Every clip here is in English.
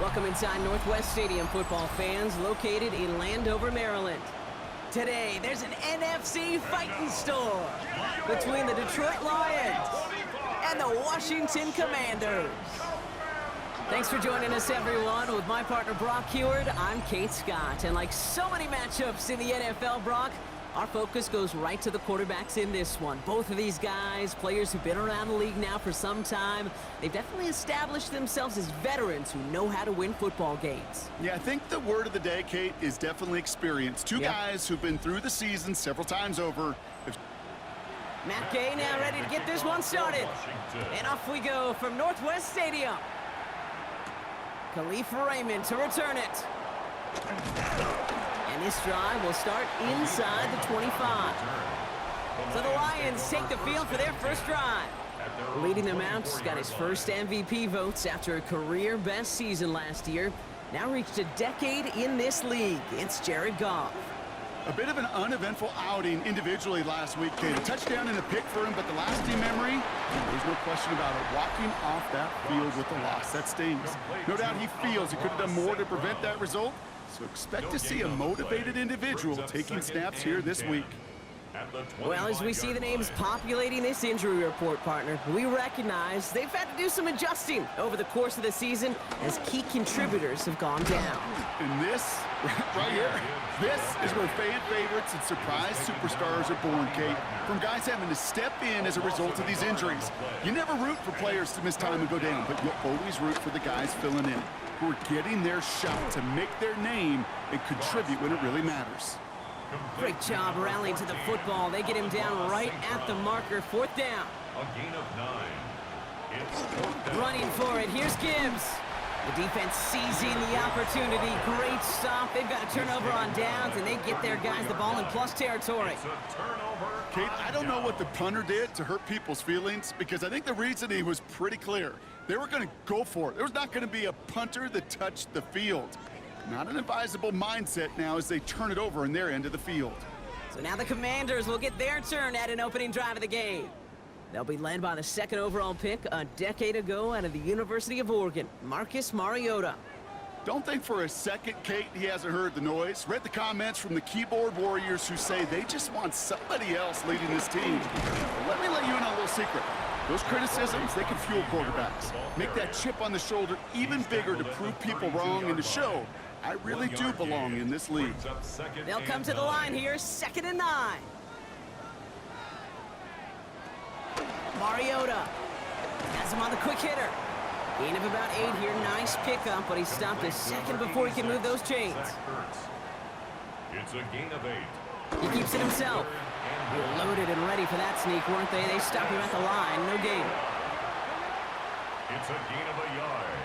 Welcome inside Northwest Stadium, football fans, located in Landover, Maryland. Today, there's an NFC fighting storm between the Detroit Lions and the Washington Commanders. Thanks for joining us, everyone. With my partner, Brock Heward, I'm Kate Scott. And like so many matchups in the NFL, Brock, our focus goes right to the quarterbacks in this one. Both of these guys, players who've been around the league now for some time, they've definitely established themselves as veterans who know how to win football games. Yeah, I think the word of the day, Kate, is definitely experience. Two guys who've been through the season several times over. Matt Gay now ready to get this one started. And off we go from Northwest Stadium. Khalif Raymond to return it. And this drive will start inside the 25. So the Lions take the field for their first drive. Leading them out, got his first MVP votes after a career-best season last year. Now reached a decade in this league. It's Jared Goff. A bit of an uneventful outing individually last week, Kate. A touchdown and a pick for him, but the lasting memory, there's no question about it. Walking off that field with a loss, that stings. No doubt he feels he could have done more to prevent that result. So expect to see a motivated individual taking snaps here this week. Well, as we see the names populating this injury report, partner, we recognize they've had to do some adjusting over the course of the season as key contributors have gone down. And this, right here, this is where fan favorites and surprise superstars are born, Kate. From guys having to step in as a result of these injuries. You never root for players to miss time and go down, but you'll always root for the guys filling in, who are getting their shot to make their name and contribute when it really matters. Great job rallying to the football. They get him down right at the marker. Fourth down. A gain of 9. It's fourth down. Running for it. Here's Gibbs. The defense seizing the opportunity. Great stop. They've got a turnover on downs, and they get their guys the ball in plus territory. It's a turnover. Kate, I don't know what the punter did to hurt people's feelings, because I think the reasoning was pretty clear. They were going to go for it. There was not going to be a punter that touched the field. Not an advisable mindset now as they turn it over in their end of the field. So now the Commanders will get their turn at an opening drive of the game. They'll be led by the second overall pick a decade ago out of the University of Oregon, Marcus Mariota. Don't think for a second, Kate, he hasn't heard the noise. Read the comments from the keyboard warriors who say they just want somebody else leading this team. But let me let you in on a little secret. Those criticisms, they can fuel quarterbacks. Make that chip on the shoulder even bigger to prove people wrong and to show I really do belong in this league. They'll come to the line here, 2nd and 9. Mariota has him on the quick hitter. Gain of about 8 here, nice pickup, but he stopped a second before he can move those chains. It's a gain of 8. He keeps it himself. They were loaded and ready for that sneak, weren't they? They stopped him at the line, no gain. It's a gain of a yard.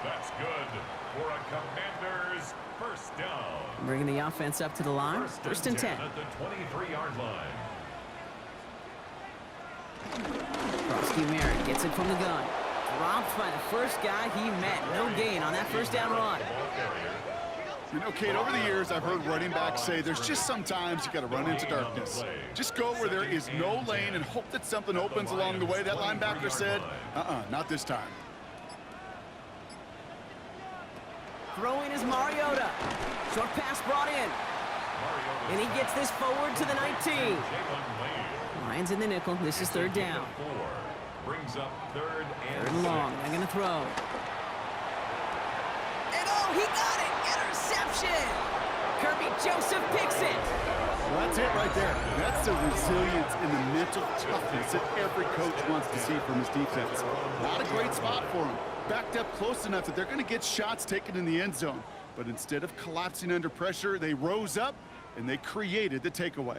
That's good for a Commanders first down. Bringing the offense up to the line, first and 10. At the 23-yard line. Frosty Merritt gets it from the gun. Dropped by the first guy he met. No gain on that first down run. You know, Kate, over the years, I've heard running backs say there's just sometimes you got to run into darkness. Just go where there is no lane and hope that something opens along the way. That linebacker said, not this time. Throwing is Mariota. Short pass brought in. And he gets this forward to the 19. Lions in the nickel. This is 3rd down. Brings up 3rd Third and long. They're going to throw. And oh, he got it! Interception! Kirby Joseph picks it. Well, that's it right there. That's the resilience and the mental toughness that every coach wants to see from his defense. Not a great spot for him. Backed up close enough that they're going to get shots taken in the end zone. But instead of collapsing under pressure, they rose up and they created the takeaway.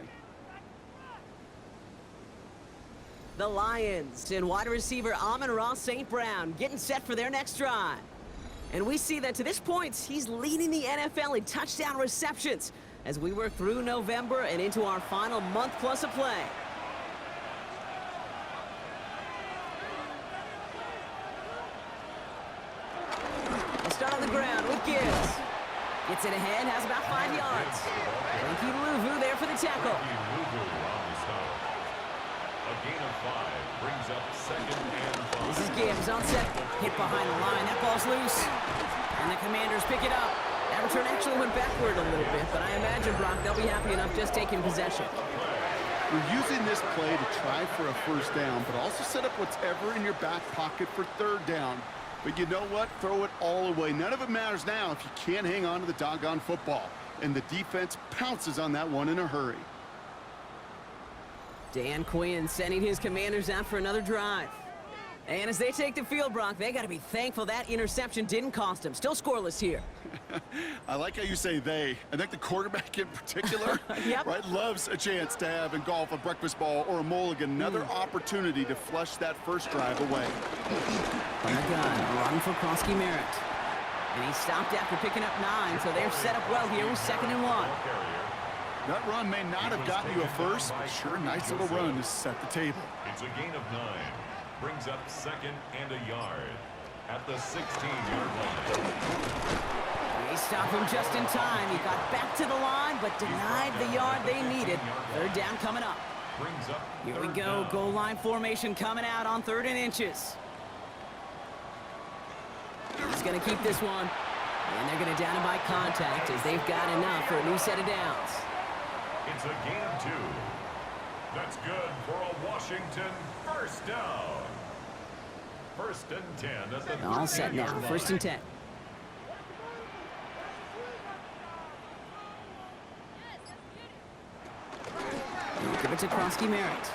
The Lions and wide receiver Amon-Ra St. Brown getting set for their next drive. And we see that to this point, he's leading the NFL in touchdown receptions as we work through November and into our final month plus of play. We'll start on the ground with Gibbs. Gets it ahead, has about 5 yards. Frankie Louvu there for the tackle. A gain of 5 brings up 2nd and 5. This is Gibbs on set. Hit behind the line. That ball's loose. And the Commanders pick it up. That return actually went backward a little bit, but I imagine, Brock, they'll be happy enough just taking possession. We're using this play to try for a first down, but also set up whatever in your back pocket for third down. But you know what? Throw it all away. None of it matters now if you can't hang on to the doggone football. And the defense pounces on that one in a hurry. Dan Quinn sending his Commanders out for another drive. And as they take the field, Brock, they got to be thankful that interception didn't cost them. Still scoreless here. I like how you say they. I think the quarterback in particular Yep. right, loves a chance to have in golf a breakfast ball or a mulligan. Another opportunity to flush that first drive away. From the gun, run for Krosky Merritt. And he stopped after picking up 9, so they're set up well here with 2nd and 1. That run may not have gotten you a first, but sure, nice little run to set the table. It's a gain of 9. Brings up 2nd and a yard at the 16-yard line. They stopped him just in time. He got back to the line, but denied the yard they needed. 3rd down coming up. Brings up Here we 3rd go. down. Goal line formation coming out on 3rd and inches. He's going to keep this one. And they're going to down him by contact as they've got enough for a new set of downs. It's a gain of 2. That's good for a Washington first down. 1st and 10 at the All set now. 1st and 10. Give it to Krosky Merritt.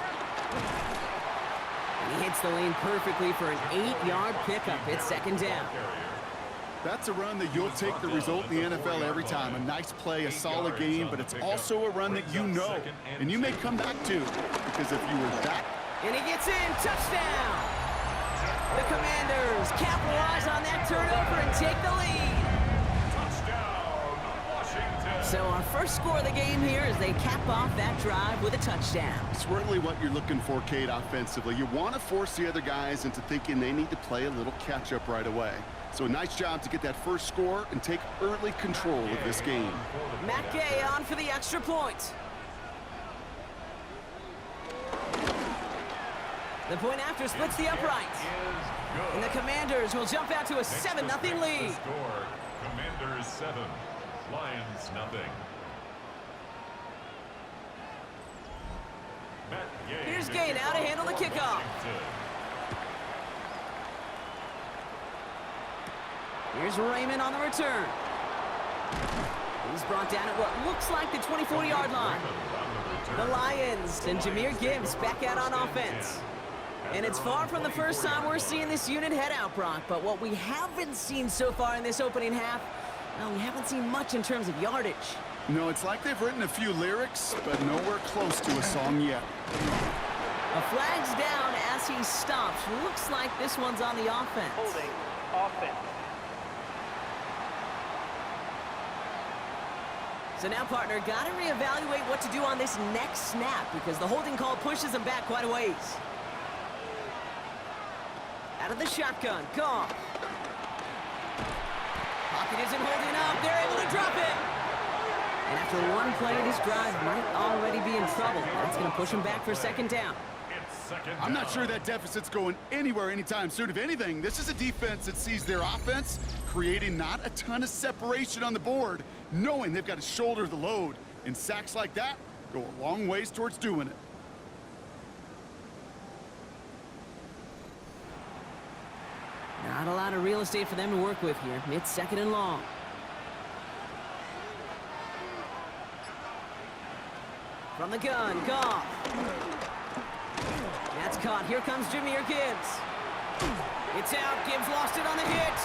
And he hits the lane perfectly for an 8-yard pickup. It's 2nd down. That's a run that you'll take the result in the NFL every time. A nice play, a solid game, but it's also a run that you know, and you may come back to, because if you were that... And he gets in. Touchdown! The Commanders capitalize on that turnover and take the lead. Touchdown, Washington. So our first score of the game here is they cap off that drive with a touchdown. It's really what you're looking for, Kate, offensively. You want to force the other guys into thinking they need to play a little catch-up right away. So a nice job to get that first score and take early control of this game. Matt Gay on for the extra point. The point after splits the uprights. And the Commanders will jump out to a 7-0 lead. Score, Commanders 7, Lions nothing. Matt Gay. Here's Gay now to handle the kickoff. Here's Raymond on the return. He's brought down at what looks like the 24-yard line. The Lions and Jahmyr Gibbs back out on offense. And it's far from the first time we're seeing this unit head out, Brock. But what we haven't seen so far in this opening half, well, we haven't seen much in terms of yardage. No, it's like they've written a few lyrics, but nowhere close to a song yet. A flag's down as he stops. Looks like this one's on the offense. Holding offense. So now, partner, got to reevaluate what to do on this next snap because the holding call pushes him back quite a ways. Out of the shotgun, Goff. Pocket isn't holding up. They're able to drop it. And after one play, this drive might already be in trouble. That's going to push him back for 2nd down. I'm not sure that deficit's going anywhere anytime soon. If anything, this is a defense that sees their offense creating not a ton of separation on the board, knowing they've got to shoulder the load. And sacks like that go a long ways towards doing it. Not a lot of real estate for them to work with here. It's 2nd and long. From the gun, Goff. That's caught. Here comes Jahmyr Gibbs. It's out. Gibbs lost it on the hit.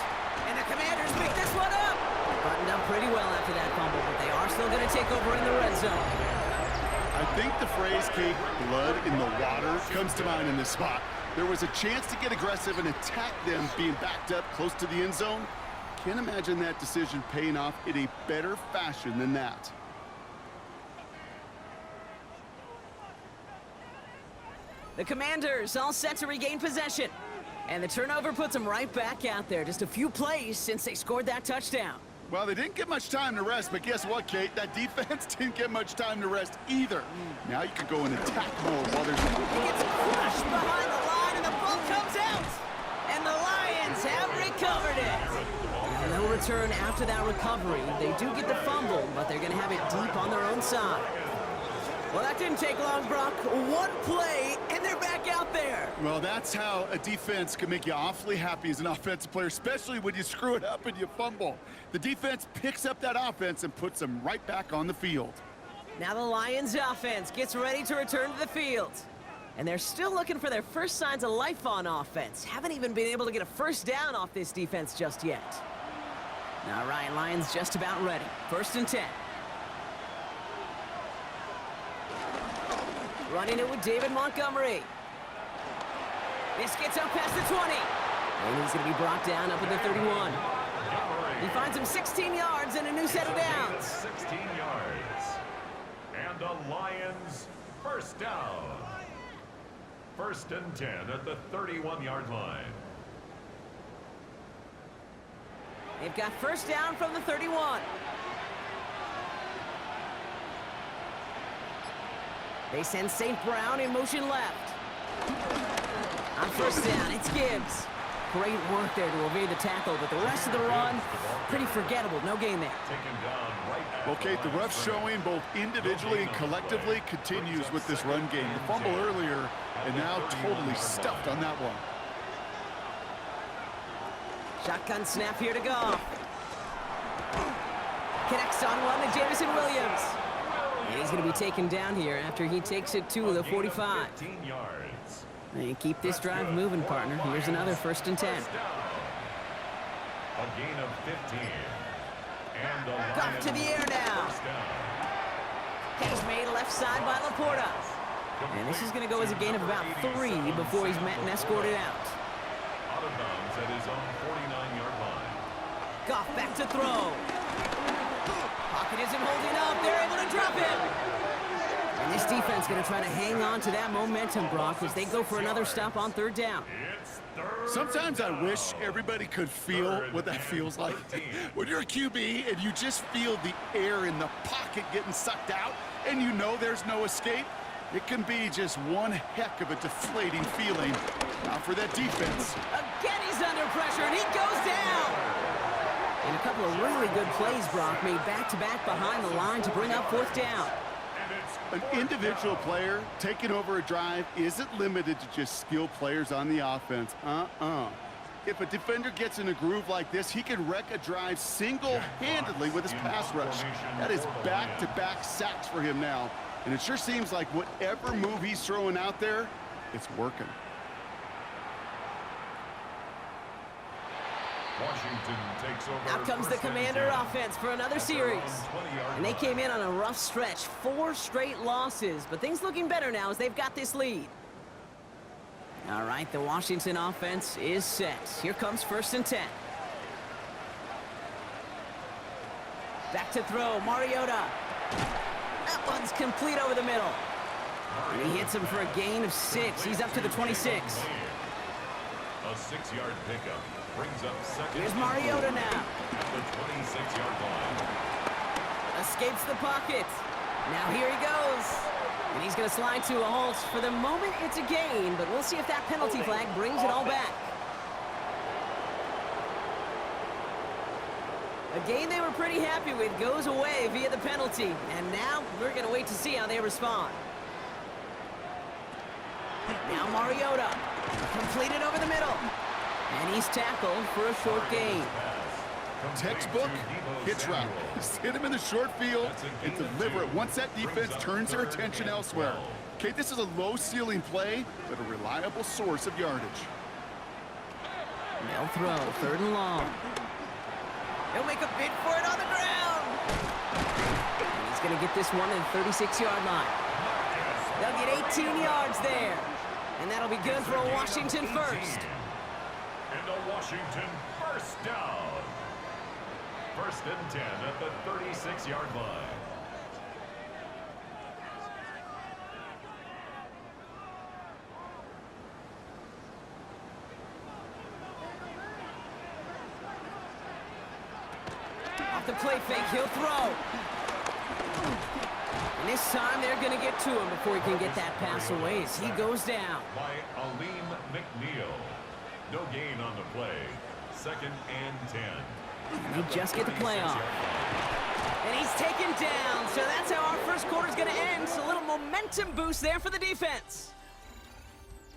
And the Commanders pick this one up. Buttoned up pretty well after that fumble, but they are still going to take over in the red zone. I think the phrase, Kate, blood in the water, comes to mind in this spot. There was a chance to get aggressive and attack them being backed up close to the end zone. Can't imagine that decision paying off in a better fashion than that. The Commanders all set to regain possession. And the turnover puts them right back out there. Just a few plays since they scored that touchdown. Well, they didn't get much time to rest, but guess what, Kate? That defense didn't get much time to rest either. Now you can go in attack mode while there's... He gets crushed behind the line, and the ball comes out. And the Lions have recovered it. And they'll return after that recovery. They do get the fumble, but they're going to have it deep on their own side. Well, that didn't take long, Brock. One play, and they're back out there. Well, that's how a defense can make you awfully happy as an offensive player, especially when you screw it up and you fumble. The defense picks up that offense and puts them right back on the field. Now the Lions offense gets ready to return to the field. And they're still looking for their first signs of life on offense. Haven't even been able to get a first down off this defense just yet. All right, Lions just about ready. 1st and 10. Running it with David Montgomery. This gets up past the 20. And he's going to be brought down up at the 31. He finds him 16 yards and a new set of downs. 16 yards. And the Lions first down. 1st and 10 at the 31-yard line. They've got first down from the 31. They send St. Brown in motion left. On 1st down, it's Gibbs. Great work there to evade the tackle, but the rest of the run, pretty forgettable. No gain there. Well, Kate, the rough showing both individually and collectively continues with this run game. The fumble earlier, and now totally stuffed on that one. Shotgun snap here to go. Connects on one to Jamison Williams. And he's going to be taken down here after he takes it to the 45. And keep this drive moving, partner. Here's another 1st and 10. A gain of 15. And Off to the air now. Catch made left side by Laporta. And this is going to go as a gain of about 3 before he's met and escorted out. Out of bounds at his own 49-yard line. Goff back to throw. Pocket isn't holding up. They're able to drop him. And this defense going to try to hang on to that momentum, Brock, as they go for another stop on 3rd down. Sometimes I wish everybody could feel what that feels like. When you're a QB and you just feel the air in the pocket getting sucked out and you know there's no escape, it can be just one heck of a deflating feeling. Now for that defense. Again, he's under pressure, and he goes down. And a couple of really good plays, Brock, made back-to-back behind the line to bring up 4th down. An individual player taking over a drive isn't limited to just skilled players on the offense. If a defender gets in a groove like this, he can wreck a drive single-handedly with his pass rush. That is back-to-back sacks for him now. And it sure seems like whatever move he's throwing out there, it's working. Washington takes over. Out comes the Commander offense for another series. And they came in on a rough stretch. 4 straight losses, but things looking better now as they've got this lead. All right, the Washington offense is set. Here comes 1st and 10. Back to throw, Mariota. That one's complete over the middle. And he hits him for a gain of 6. He's up to the 26. A 6-yard pickup brings up 2nd. Here's Mariota now. At the 26-yard line. Escapes the pocket. Now here he goes. And he's going to slide to a halt. For the moment, it's a gain, but we'll see if that penalty flag brings it all back. A game they were pretty happy with goes away via the penalty. And now we're going to wait to see how they respond. Now Mariota. Completed over the middle. And he's tackled for a short gain. Textbook hitch route. Just hit him in the short field and deliver it once that defense turns their attention elsewhere. Okay, this is a low-ceiling play, but a reliable source of yardage. They'll throw, 3rd and long. He'll make a bid for it on the ground. And he's going to get this one at the 36-yard line. They'll get 18 yards there. And that'll be good for a Washington first. And a Washington first down. 1st and 10 at the 36-yard line. Off the play fake, he'll throw. And this time they're going to get to him before he can get that pass away as he goes down. By Aleem McNeil. No gain on the play. 2nd and 10. They just get the playoff. And he's taken down, so that's how our first quarter's going to end. So a little momentum boost there for the defense.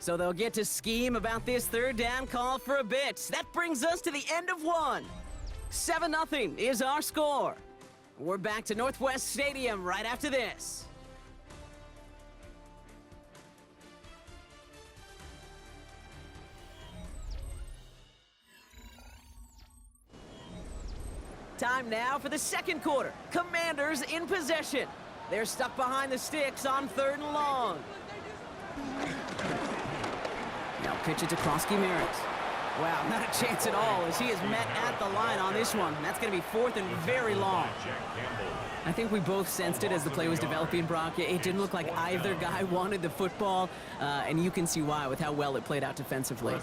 So they'll get to scheme about this third down call for a bit. That brings us to the end of one. 7-0 is our score. We're back to Northwest Stadium right after this. Time now for the second quarter. Commanders in possession. They're stuck behind the sticks on 3rd and long. Now pitch it to Krosky Merritt. Wow, not a chance at all as he is met at the line on this one. That's going to be 4th and very long. I think we both sensed it as the play was developing, Brock. It didn't look like either guy wanted the football, and you can see why with how well it played out defensively.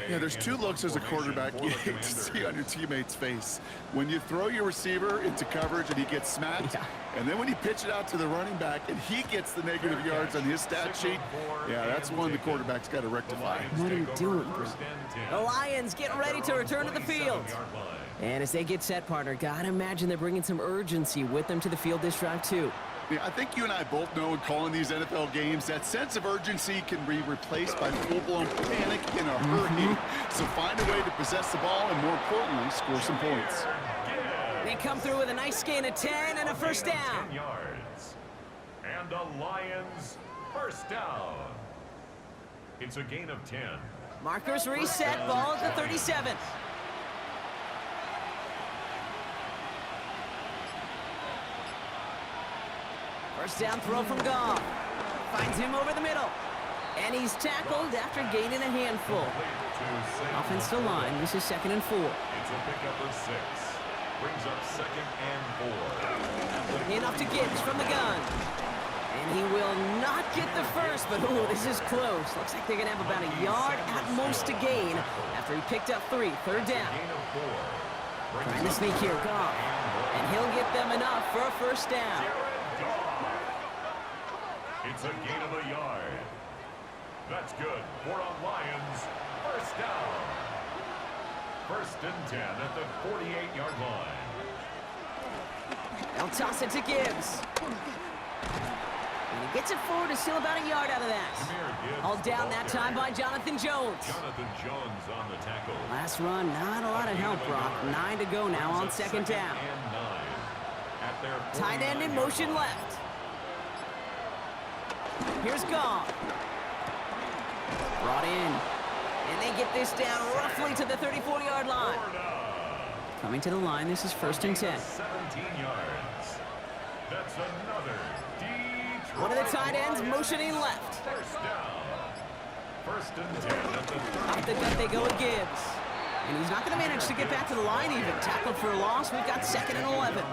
Yeah, there's 2 looks as a quarterback you hate to see on your teammate's face. When you throw your receiver into coverage and he gets smacked, and then when you pitch it out to the running back and he gets the negative yards on his stat sheet, yeah, that's one the quarterback's got to rectify. What are you doing, bro? The Lions get ready to return to the field. And as they get set, partner, gotta imagine they're bringing some urgency with them to the field this drive, too. Yeah, I think you and I both know in calling these NFL games, that sense of urgency can be replaced by full-blown panic in a hurry. So find a way to possess the ball and, more importantly, score some points. They come through with a nice gain of 10 and a first down. 10 yards. And the Lions first down. It's a gain of 10. Markers reset, ball at the 37. First down throw from Goff. Finds him over the middle. And he's tackled after gaining a handful. Offensive line, this is 2nd and 4. It's a pickup of 6. Brings up 2nd and 4. Enough to Gibbs from the gun. And he will not get the first, but ooh, this is close. Looks like they're going to have about a yard at most to gain after he picked up 3. 3rd down. Trying to sneak here, Goff. And he'll get them enough for a first down. It's a gain of a yard. That's good for a Lions first down. 1st and 10 at the 48-yard line. They'll toss it to Gibbs. And he gets it forward to steal about a yard out of that. All down that time by Jonathan Jones. Jonathan Jones on the tackle. Last run, not a lot of help, Brock. 9 to go now on 2nd down. Tight end in motion left. Here's Goff. Brought in. And they get this down roughly to the 34-yard line. Coming to the line, this is 1st and 10. 17 yards. That's another Detroit. One of the tight ends motioning left. First down. 1st and 10 at the Off the gut they go with Gibbs. And he's not going to manage to get back to the line even. Tackled for a loss. We've got 2nd and 11.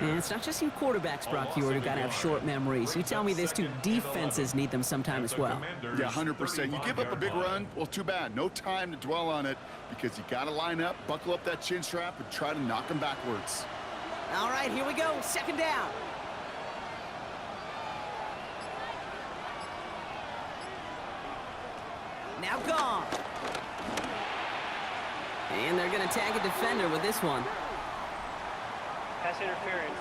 And it's not just you quarterbacks, Brock Hewitt, who got to have short memories. You tell me this too, defenses need them sometime as well. Yeah, 100%. You give up a big run, well, too bad. No time to dwell on it because you got to line up, buckle up that chin strap, and try to knock them backwards. All right, here we go. 2nd down. Now gone. And they're going to tag a defender with this one. Pass interference.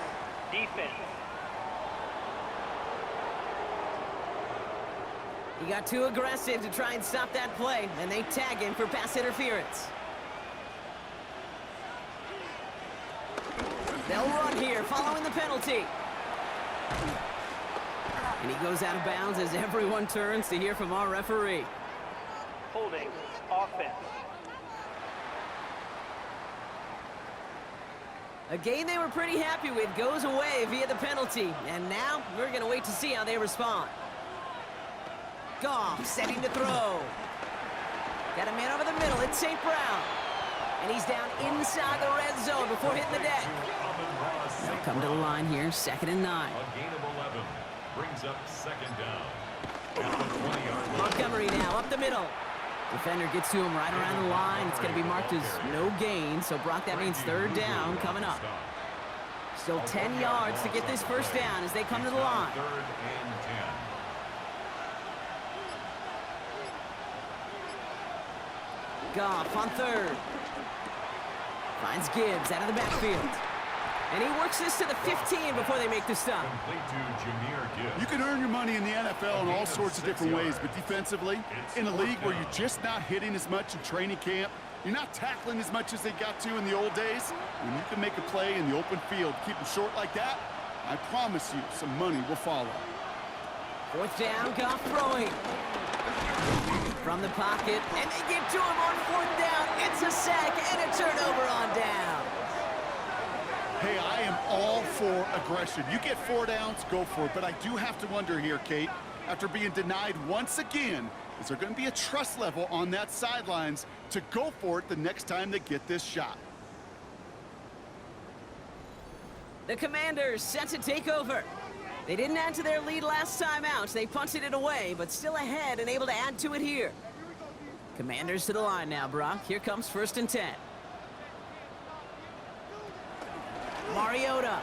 Defense. He got too aggressive to try and stop that play, and they tag him for pass interference. They'll run here following the penalty. And he goes out of bounds as everyone turns to hear from our referee. Holding. Offense. A game they were pretty happy with goes away via the penalty. And now we're going to wait to see how they respond. Goff setting to throw. Got a man over the middle. It's St. Brown. And he's down inside the red zone before hitting the deck. They'll come to the line here, 2nd and 9. A gain of 11 brings up 2nd down. At the 20-yard line. Montgomery now up the middle. Defender gets to him right around the line. It's going to be marked as no gain. So, Brock, that means 3rd down coming up. Still 10 yards to get this first down as they come to the line. 3rd and 10. Goff on 3rd. Finds Gibbs out of the backfield. And he works this to the 15 before they make the stop. Complete to Jameer Gibbs. You can earn your money in the NFL in all sorts of different ways, but defensively, in a league where you're just not hitting as much in training camp, you're not tackling as much as they got to in the old days, when you can make a play in the open field, keep them short like that, I promise you some money will follow. Fourth down, Goff throwing. From the pocket, and they get to him on fourth down. It's a sack and a turnover on down. Hey, I am all for aggression. You get 4 downs, go for it. But I do have to wonder here, Kate, after being denied once again, is there going to be a trust level on that sidelines to go for it the next time they get this shot? The Commanders set to take over. They didn't add to their lead last time out. They punted it away, but still ahead and able to add to it here. Commanders to the line now, Brock. Here comes 1st and 10. Mariota.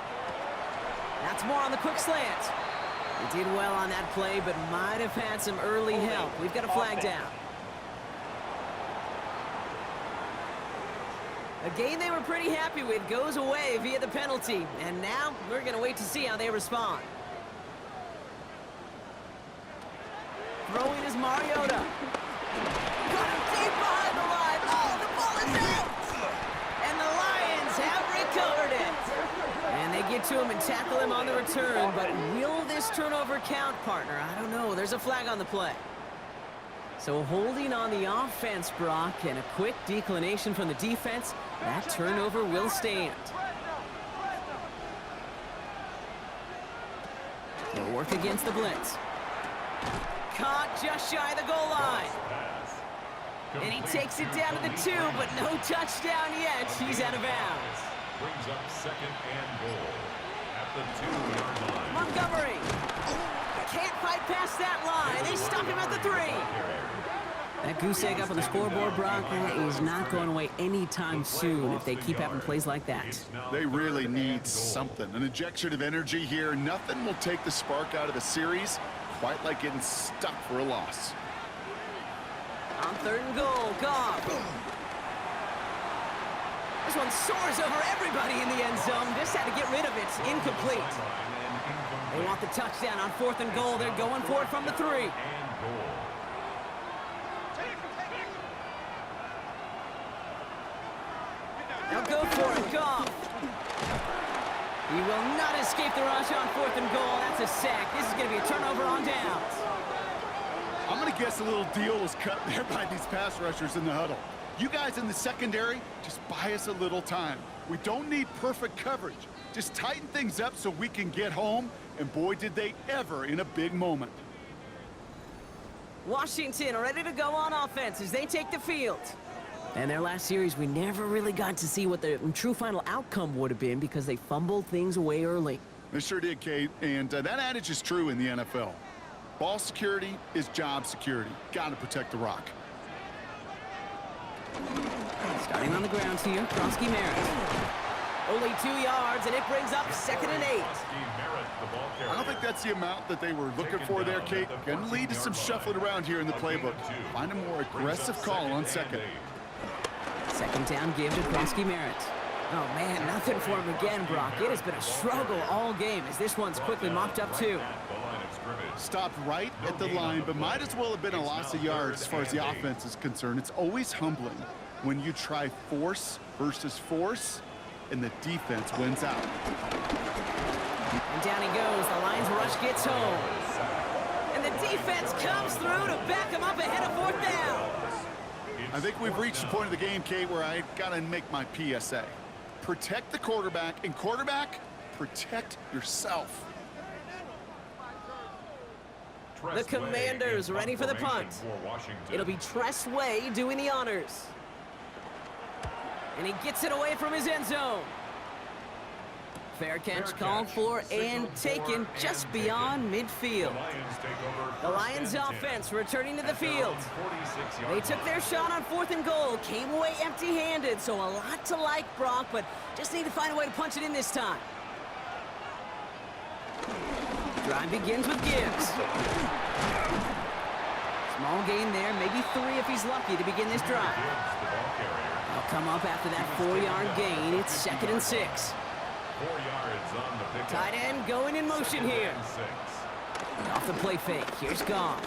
That's more on the quick slant. He did well on that play, but might have had some early help. We've got a flag down. A game they were pretty happy with goes away via the penalty. And now we're going to wait to see how they respond. Throwing is Mariota. Got him deep behind the line. Oh, the ball is out! And the Lions have recovered it. And they get to him and tackle him on the return. But will this turnover count, partner? I don't know. There's a flag on the play. So holding on the offense, Brock, and a quick declination from the defense, that turnover will stand. They'll work against the blitz. Caught just shy of the goal line. And he takes it down to the 2, but no touchdown yet. He's out of bounds. Brings up 2nd and goal at the 2-yard line. Montgomery can't fight past that line. They stop him at the 3. That goose egg up on the scoreboard, Brock, is not going away anytime soon if they keep having plays like that. They really need something. An injection of energy here. Nothing will take the spark out of the series quite like getting stuck for a loss. On 3rd and goal, Goff. This one soars over everybody in the end zone. Just had to get rid of it. Incomplete. They want the touchdown on 4th and goal. They're going for it from the 3. Now go for it, Goff. He will not escape the rush on 4th and goal. That's a sack. This is going to be a turnover on downs. I'm going to guess a little deal was cut there by these pass rushers in the huddle. You guys in the secondary, just buy us a little time. We don't need perfect coverage. Just tighten things up so we can get home, and boy, did they ever in a big moment. Washington ready to go on offense as they take the field. And their last series, we never really got to see what the true final outcome would have been because they fumbled things away early. They sure did, Kate, and that adage is true in the NFL. Ball security is job security. Got to protect the rock. Starting on the ground here, Krosky Merritt. Only 2 yards, and it brings up 2nd and 8. I don't think that's the amount that they were looking for there, Kate. Going to lead to some shuffling around here in the playbook. Find a more aggressive call on 2nd. 2nd down give to Krosky Merritt. Oh, man, nothing for him again, Brock. It has been a struggle all game as this one's quickly mopped up, too. Stopped right at the line, but might as well have been a loss of yards as far as the offense is concerned. It's always humbling when you try force versus force, and the defense wins out. And down he goes. The Lions rush gets home. And the defense comes through to back him up ahead of 4th down. I think we've reached the point of the game, Kate, where I got to make my PSA. Protect the quarterback, and quarterback, protect yourself. The Commanders ready for the punt. It'll be Tress Way doing the honors. And he gets it away from his end zone. Fair catch called for and taken just beyond midfield. The Lions offense returning to the field. They took their shot on 4th and goal, came away empty-handed, so a lot to like, Brock, but just need to find a way to punch it in this time. Drive begins with Gibbs. Small gain there, maybe 3 if he's lucky to begin this drive. come up after that 4-yard gain. It's 2nd and 6. 4 yards on the pickup. Tight end going in motion here. 6. Off the play fake. Here's Goff.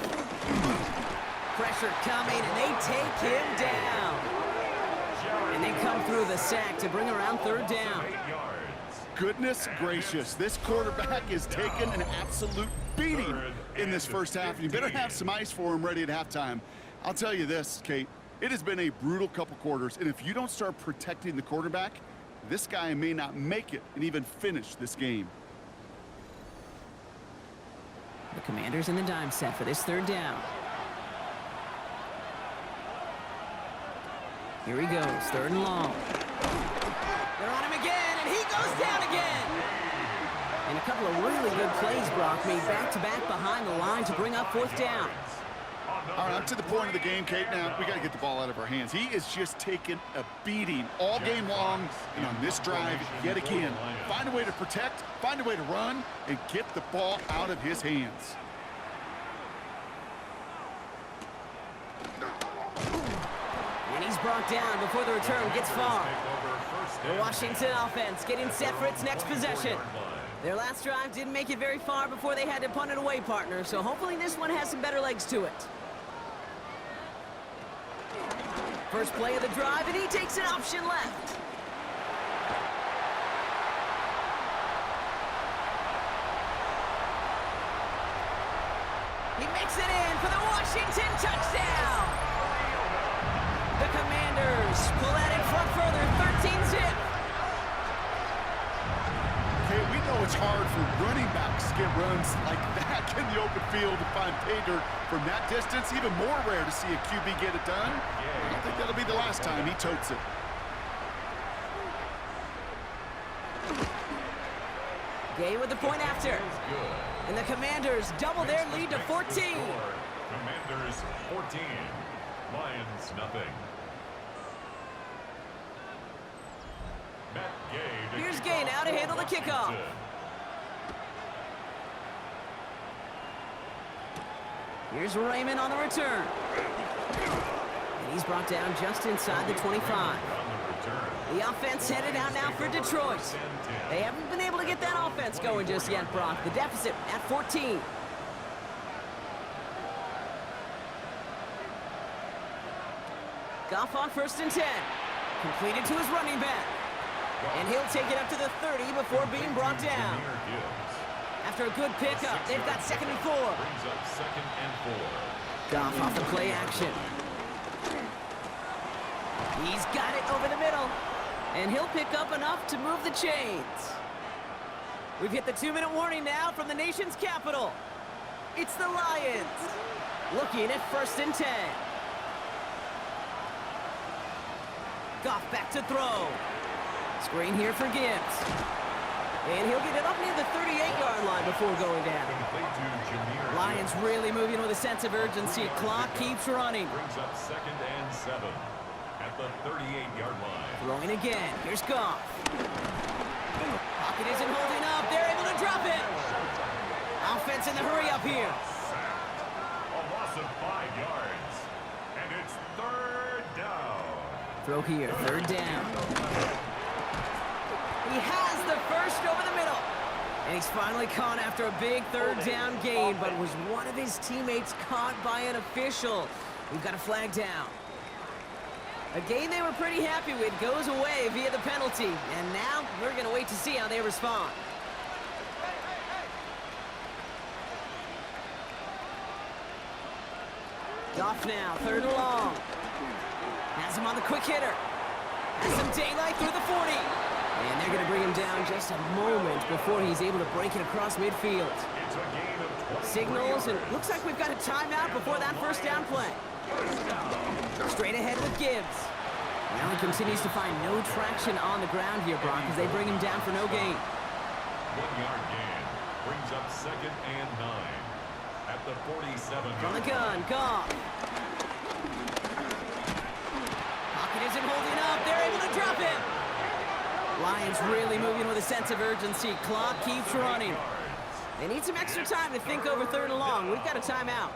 Pressure coming, and they take him down. And they come through the sack to bring around 3rd down. 8 yards. Goodness gracious, this quarterback is taking an absolute beating in this first half. And you better have some ice for him ready at halftime. I'll tell you this, Kate, it has been a brutal couple quarters. And if you don't start protecting the quarterback, this guy may not make it and even finish this game. The Commanders in the dime set for this 3rd down. Here he goes, 3rd and long. They're on him again, and he goes down again. And a couple of really good plays, Brock, made back-to-back behind the line to bring up 4th down. All right, I'm to the point of the game, Kate. Now, we got to get the ball out of our hands. He is just taking a beating all game long. And on this drive, yet again, find a way to protect, find a way to run, and get the ball out of his hands. And he's brought down before the return gets far. The Washington offense getting set for its next possession. Their last drive didn't make it very far before they had to punt it away, partner, so hopefully this one has some better legs to it. First play of the drive, and he takes an option left. He makes it in for the Washington touchdown. The Commanders pull that in front further, 13-zip. Okay, we know it's hard for running backs to get runs like that in the open field to find pay dirt from that distance. Even more rare to see a QB get it done. I don't think that'll be the last time he totes it. Gay with the point after. And the Commanders double their lead to 14. Commanders 14. Lions nothing. Matt Gay. Here's Gay now to handle the kickoff. Here's Raymond on the return. And he's brought down just inside the 25. The offense headed out now for Detroit. They haven't been able to get that offense going just yet, Brock. The deficit at 14. Goff on 1st and 10. Completed to his running back. And he'll take it up to the 30 before being brought down. After a good pickup, they've got 2nd and 4. Brings up 2nd and 4. Goff off the play action. He's got it over the middle. And he'll pick up enough to move the chains. We've hit the 2-minute warning now from the nation's capital. It's the Lions. Looking at 1st and 10. Goff back to throw. Screen here for Gibbs. And he'll get it up near the 38-yard line before going down. Lions really moving with a sense of urgency. Clock keeps running. Brings up 2nd and 7 at the 38-yard line. Throwing again. Here's Goff. Pocket isn't holding up. They're able to drop it. Offense in the hurry up here. A loss of 5 yards. And it's 3rd down. Throw here. 3rd down. He has the first over the middle. And he's finally caught after a big 3rd down gain, but was one of his teammates caught by an official. We've got a flag down. A game they were pretty happy with goes away via the penalty. And now we're going to wait to see how they respond. Goff now, 3rd and long. Has him on the quick hitter. Has some daylight through the 40. And they're going to bring him down just a moment before he's able to break it across midfield. It's a gain of 20 Signals, and looks like we've got a timeout before that 1st down play. Straight ahead with Gibbs. Now he continues to find no traction on the ground here, Brock, as they bring him down for no gain. 1-yard gain. Brings up 2nd and 9 at the 47. From the gun, Goff. Pocket isn't holding up. They're able to drop it. Lions really moving with a sense of urgency. Clock keeps running. They need some extra time to think over 3rd and long. We've got a timeout.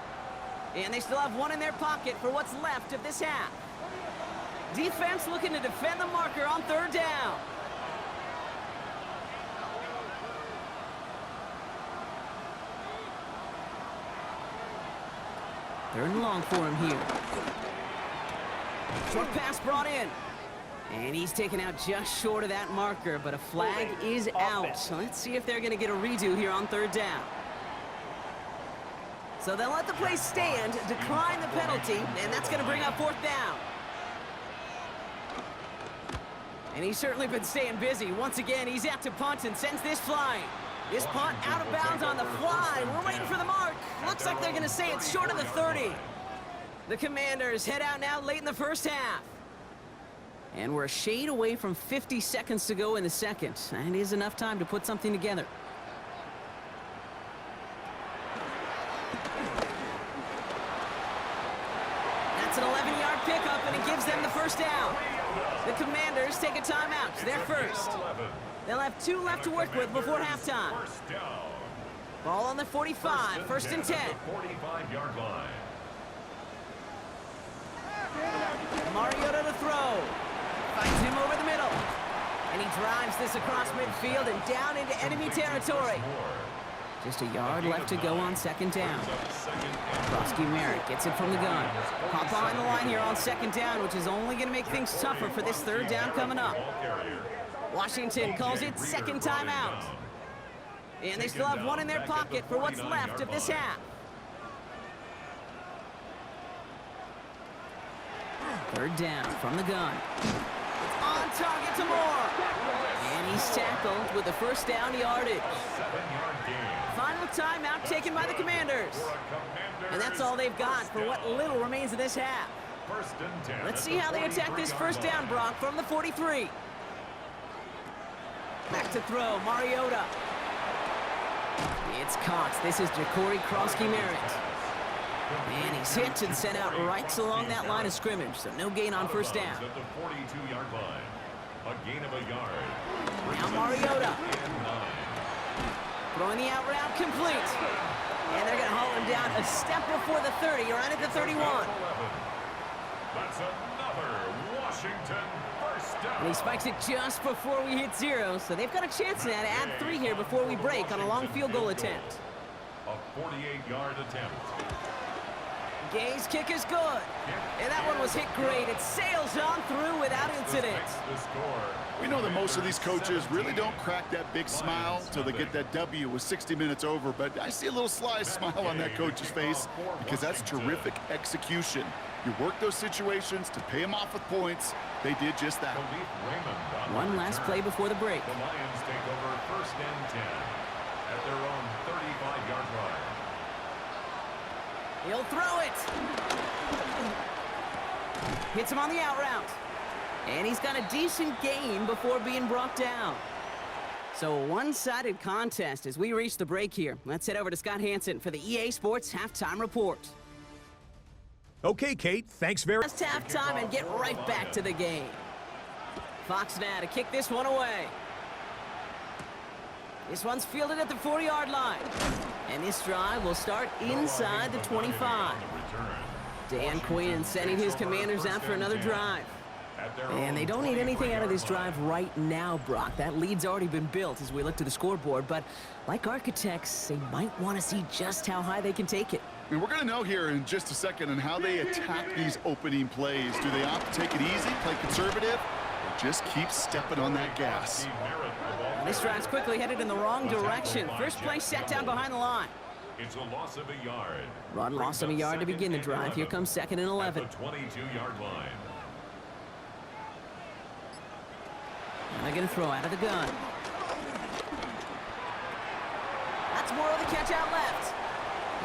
And they still have one in their pocket for what's left of this half. Defense looking to defend the marker on third down. Third and long for him here. Short pass brought in. And he's taken out just short of that marker, but a flag is out. So let's see if they're going to get a redo here on third down. So they'll let the play stand, decline the penalty, and that's going to bring up fourth down. And he's certainly been staying busy. Once again, he's out to punt and sends this flying. This punt out of bounds on the fly. We're waiting for the mark. Looks like they're going to say it's short of the 30. The Commanders head out now late in the first half. And we're a shade away from 50 seconds to go in the second. And it is enough time to put something together. That's an 11-yard pickup, and it gives them the first down. The Commanders take a timeout. They're first. They'll have 2 left to work with before halftime. Ball on the 45, first and 10. 45-yard line. Mariota to throw. Finds him over the middle. And he drives this across midfield and down into enemy territory. Just a yard left to go on second down. Krosky Merritt gets it from the gun. Hop behind the line here on second down, which is only going to make things tougher for this third down coming up. Washington calls it second timeout. And they still have one in their pocket for what's left of this half. Third down from the gun. It's on target to Moore. And he's tackled with the first down yardage. Final timeout taken by the Commanders. And that's all they've got for what little remains of this half. Let's see how they attack this first down, Brock, from the 43. Back to throw, Mariota. It's caught. This is Ja'Cory Krosky Merritt. And he's hit and sent out right along that line of scrimmage, so no gain on first down. At the 42-yard line. A gain of a yard. Now Mariota. Throwing the out route complete. And they're going to haul him down a step before the 30, right at the 31. That's another Washington first down. And he spikes it just before we hit 0, so they've got a chance now to add 3 here before we break on a long field goal attempt. A 48-yard attempt. Gay's kick is good. And that one was hit great. It sails on through without incident. The score. We know that most of these coaches really don't crack that big smile till they get that W with 60 minutes over, but I see a little sly smile on that coach's face because that's terrific execution. You work those situations to pay them off with points. They did just that. One last play before the break. The Lions take over first and 10 at their own 35-yard line. He'll throw it. Hits him on the out route. And he's got a decent gain before being brought down. So a one-sided contest as we reach the break here. Let's head over to Scott Hansen for the EA Sports Halftime Report. Okay, Kate, thanks very much. Last halftime and get right back to the game. Fox now to kick this one away. This one's fielded at the 40-yard line. And this drive will start inside the 25. Dan Quinn sending his Commanders out for another drive. And they don't need anything out of this drive right now, Brock. That lead's already been built as we look to the scoreboard. But like architects, they might want to see just how high they can take it. And we're going to know here in just a second on how they attack these opening plays. Do they opt to take it easy, play conservative, or just keep stepping on that gas? This drive's quickly headed in the wrong direction. First play set down behind the line. It's a loss of a yard. Run loss of a yard to begin the drive. Here comes second and 11. At the 22-yard line. And they're going to throw out of the gun. That's more of the catch out left.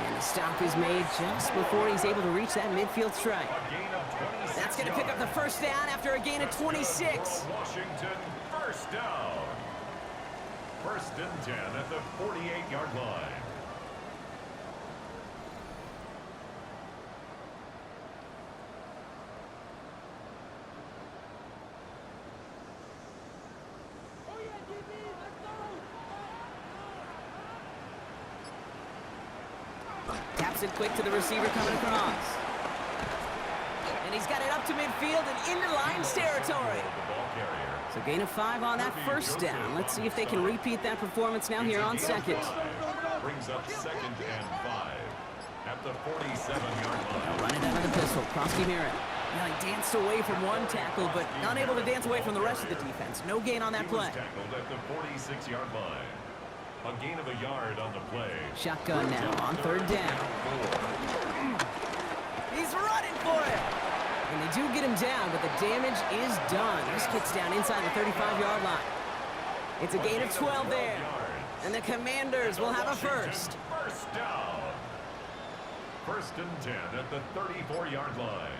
And the stop is made just before he's able to reach that midfield strike. That's going to pick up the first down after a gain of 26. Washington first down. First and 10 at the 48-yard line. Taps it quick to the receiver coming across. And he's got it up to midfield and into Lions territory. The ball carrier. So gain of 5 on that first down. Let's see if they can repeat that performance now here on second. Brings up 2nd and 5 at the 47-yard line. Run it out of the pistol. Krosky Merritt. Yeah, he danced away from one tackle, but unable to dance away from the rest of the defense. No gain on that He was play. tackled at the 46-yard line. A gain of a yard on the play. Shotgun now on 3rd down. He's running for it. And they do get him down, but the damage is done. This gets down inside the 35-yard line. It's a gain of 12 there. And the Commanders will have a first. First down. 1st and 10 at the 34-yard line.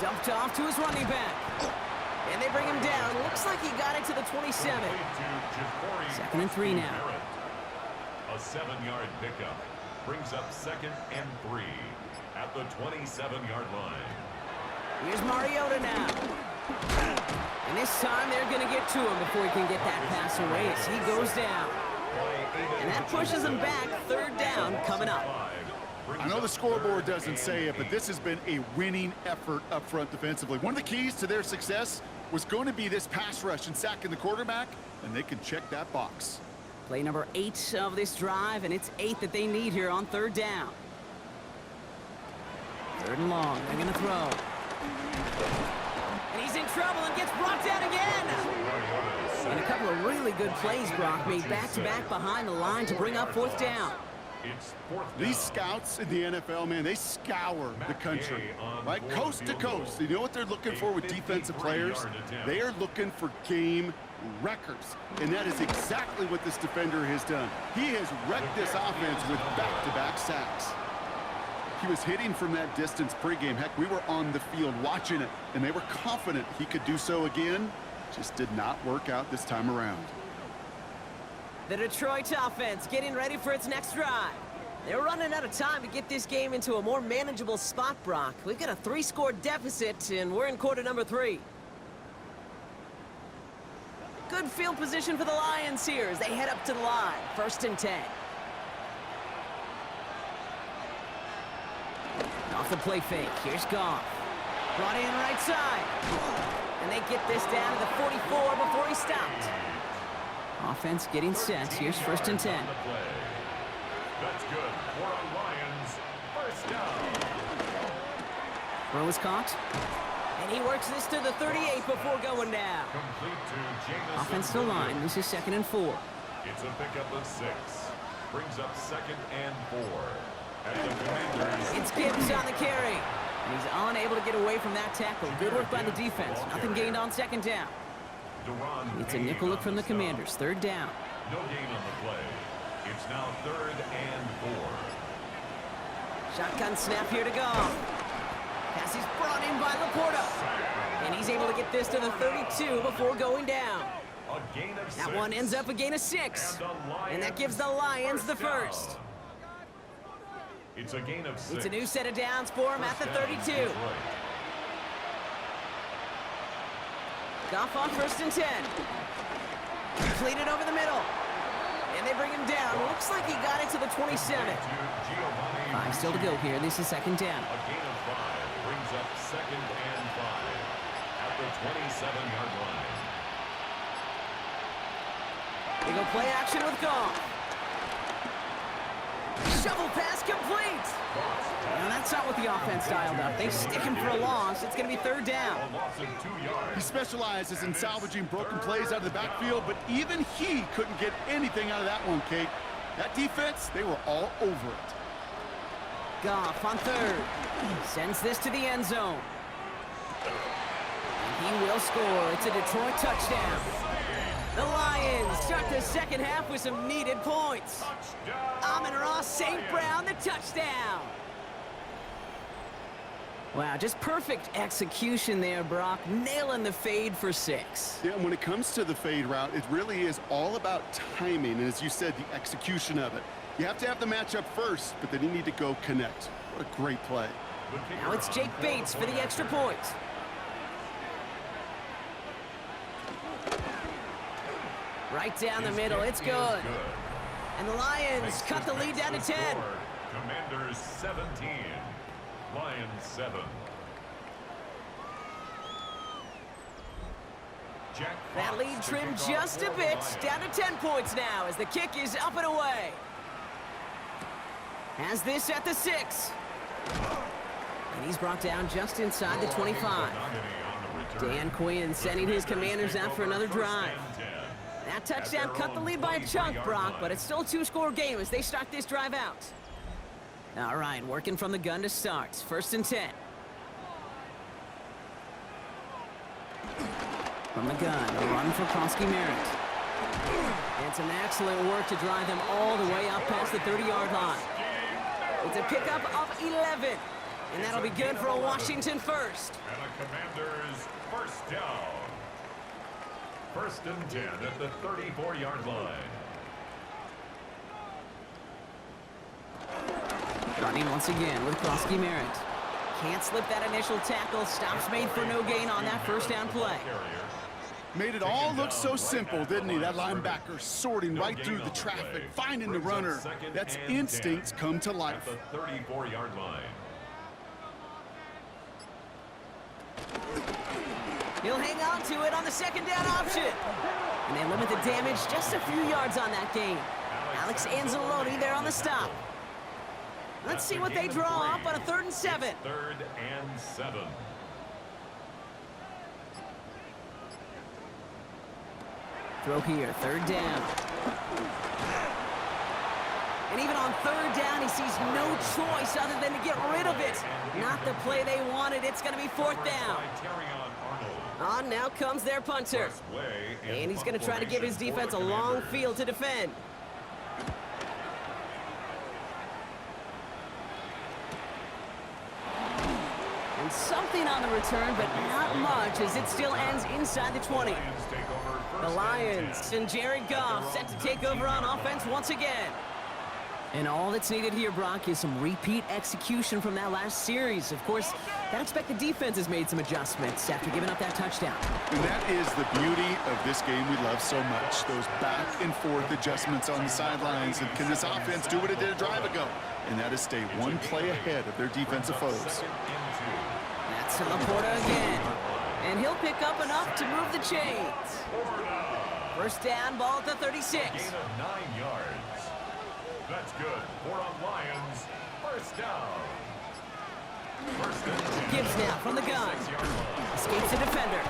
Dumped off to his running back. And they bring him down. Looks like he got it to the 27. 2nd and 3 now. A 7-yard pickup. Brings up 2nd and 3 at the 27-yard line. Here's Mariota now. And this time they're going to get to him before he can get that pass away as he goes down. And that pushes him back. 3rd down coming up. I know the scoreboard doesn't say it, but this has been a winning effort up front defensively. One of the keys to their success was going to be this pass rush and sacking the quarterback, and they can check that box. Play number 8 of this drive, and it's 8 that they need here on 3rd down. 3rd and long. They're going to throw. And he's in trouble and gets brought down again. And a couple of really good plays Brock made back-to-back behind the line to bring up 4th down. It's 4th down. These scouts in the NFL, man, they scour the country, right? Coast to coast. You know what they're looking for with defensive players? They are looking for game records. And that is exactly what this defender has done. He has wrecked this offense with back-to-back sacks. He was hitting from that distance pregame. Heck, we were on the field watching it, and they were confident he could do so again. Just did not work out this time around. The Detroit offense getting ready for its next drive. They're running out of time to get this game into a more manageable spot, Brock. We've got a 3-score deficit, and we're in quarter number 3. Good field position for the Lions here as they head up to the line. 1st and 10. Off the play fake. Here's Goff. Brought in right side. And they get this down to the 44 before he stopped. Offense getting set. Here's 1st and 10. That's good. 4 on Lions. First down. Throw is caught. And he works this to the 38 before going down. Complete to Jameson. Offense to line. This is 2nd and 4. It's a pickup of 6. Brings up 2nd and 4. At the Commanders. It's Gibbs on the carry. And he's unable to get away from that tackle. Good work by the defense. Nothing gained on 2nd down. It's a nickel look from the Commanders. 3rd down. No gain on the play. It's now 3rd and 4. Shotgun snap here to go. Pass is brought in by Laporta. And he's able to get this to the 32 before going down. A gain of 6. That one ends up a gain of 6. And that gives the Lions the first. It's a gain of 6. It's a new set of downs for him at the 32. Goff on 1st and 10. Completed over the middle. And they bring him down. Looks like he got it to the 27. 5 still to go here. This is 2nd down. A gain of 5 brings up 2nd and 5 at the 27-yard line. They go play action with Goff. Shovel pass complete. Now that's not what the offense dialed up. They stick him for a loss. It's going to be 3rd down. A loss of 2 yards. He specializes in salvaging broken plays out of the backfield, but even he couldn't get anything out of that one, Kate. That defense, they were all over it. Goff on 3rd. Sends this to the end zone. And he will score. It's a Detroit touchdown. The Lions start the 2nd half with some needed points. Amon-Ra St. Brown, the touchdown. Wow, just perfect execution there, Brock. Nailing the fade for 6. Yeah, and when it comes to the fade route, it really is all about timing, and as you said, the execution of it. You have to have the matchup first, but then you need to go connect. What a great play. Now it's Jake Bates for the extra point. Right down the middle, it's good. And the Lions cut the lead down to 10. Commanders 17, Lions 7. That lead trimmed just a bit, down to 10 points now as the kick is up and away. Has this at the 6. And he's brought down just inside the 25. Dan Quinn sending his Commanders out for another drive. That touchdown cut the lead by a chunk, Brock, but it's still a 2-score game as they start this drive out. All right, working from the gun to start. 1st and 10. From the gun, a run for Krosky-Merritt. And some excellent work to drive them all the way up past the 30-yard line. It's a pickup of 11. And that'll be good for a Washington first. And a Commanders first down. 1st and 10 at the 34-yard line. Running once again with Krosky-Merritt. Can't slip that initial tackle. Stops made for no gain on that first down play. Made it all look so simple, didn't he? That linebacker sorting right through the traffic, finding the runner. That's instincts come to life. At the 34-yard line. He'll hang on to it on the 2nd down option. And they limit the damage just a few yards on that gain. Alex Anzalone there on the stop. Let's see what they draw up on a 3rd and 7. 3rd and 7. Throw here, 3rd down. And even on 3rd down, he sees no choice other than to get rid of it. Not the play they wanted. It's going to be 4th down. On now comes their punter. And he's going to try to give his defense a long field to defend. And something on the return, but not much, as it still ends inside the 20. The Lions and Jared Goff set to take over on offense once again. And all that's needed here, Brock, is some repeat execution from that last series. Of course, I expect the defense has made some adjustments after giving up that touchdown. And that is the beauty of this game we love so much, those back and forth adjustments on the sidelines. And can this offense do what it did a drive ago? And that is stay one play ahead of their defensive foes. That's Laporta again. And he'll pick up enough to move the chains. 1st down, ball at the 36. Gain of 9 yards. That's good. 4 on Lions. 1st down. 1st and 10. Gibbs now from the gun. Escapes the defender.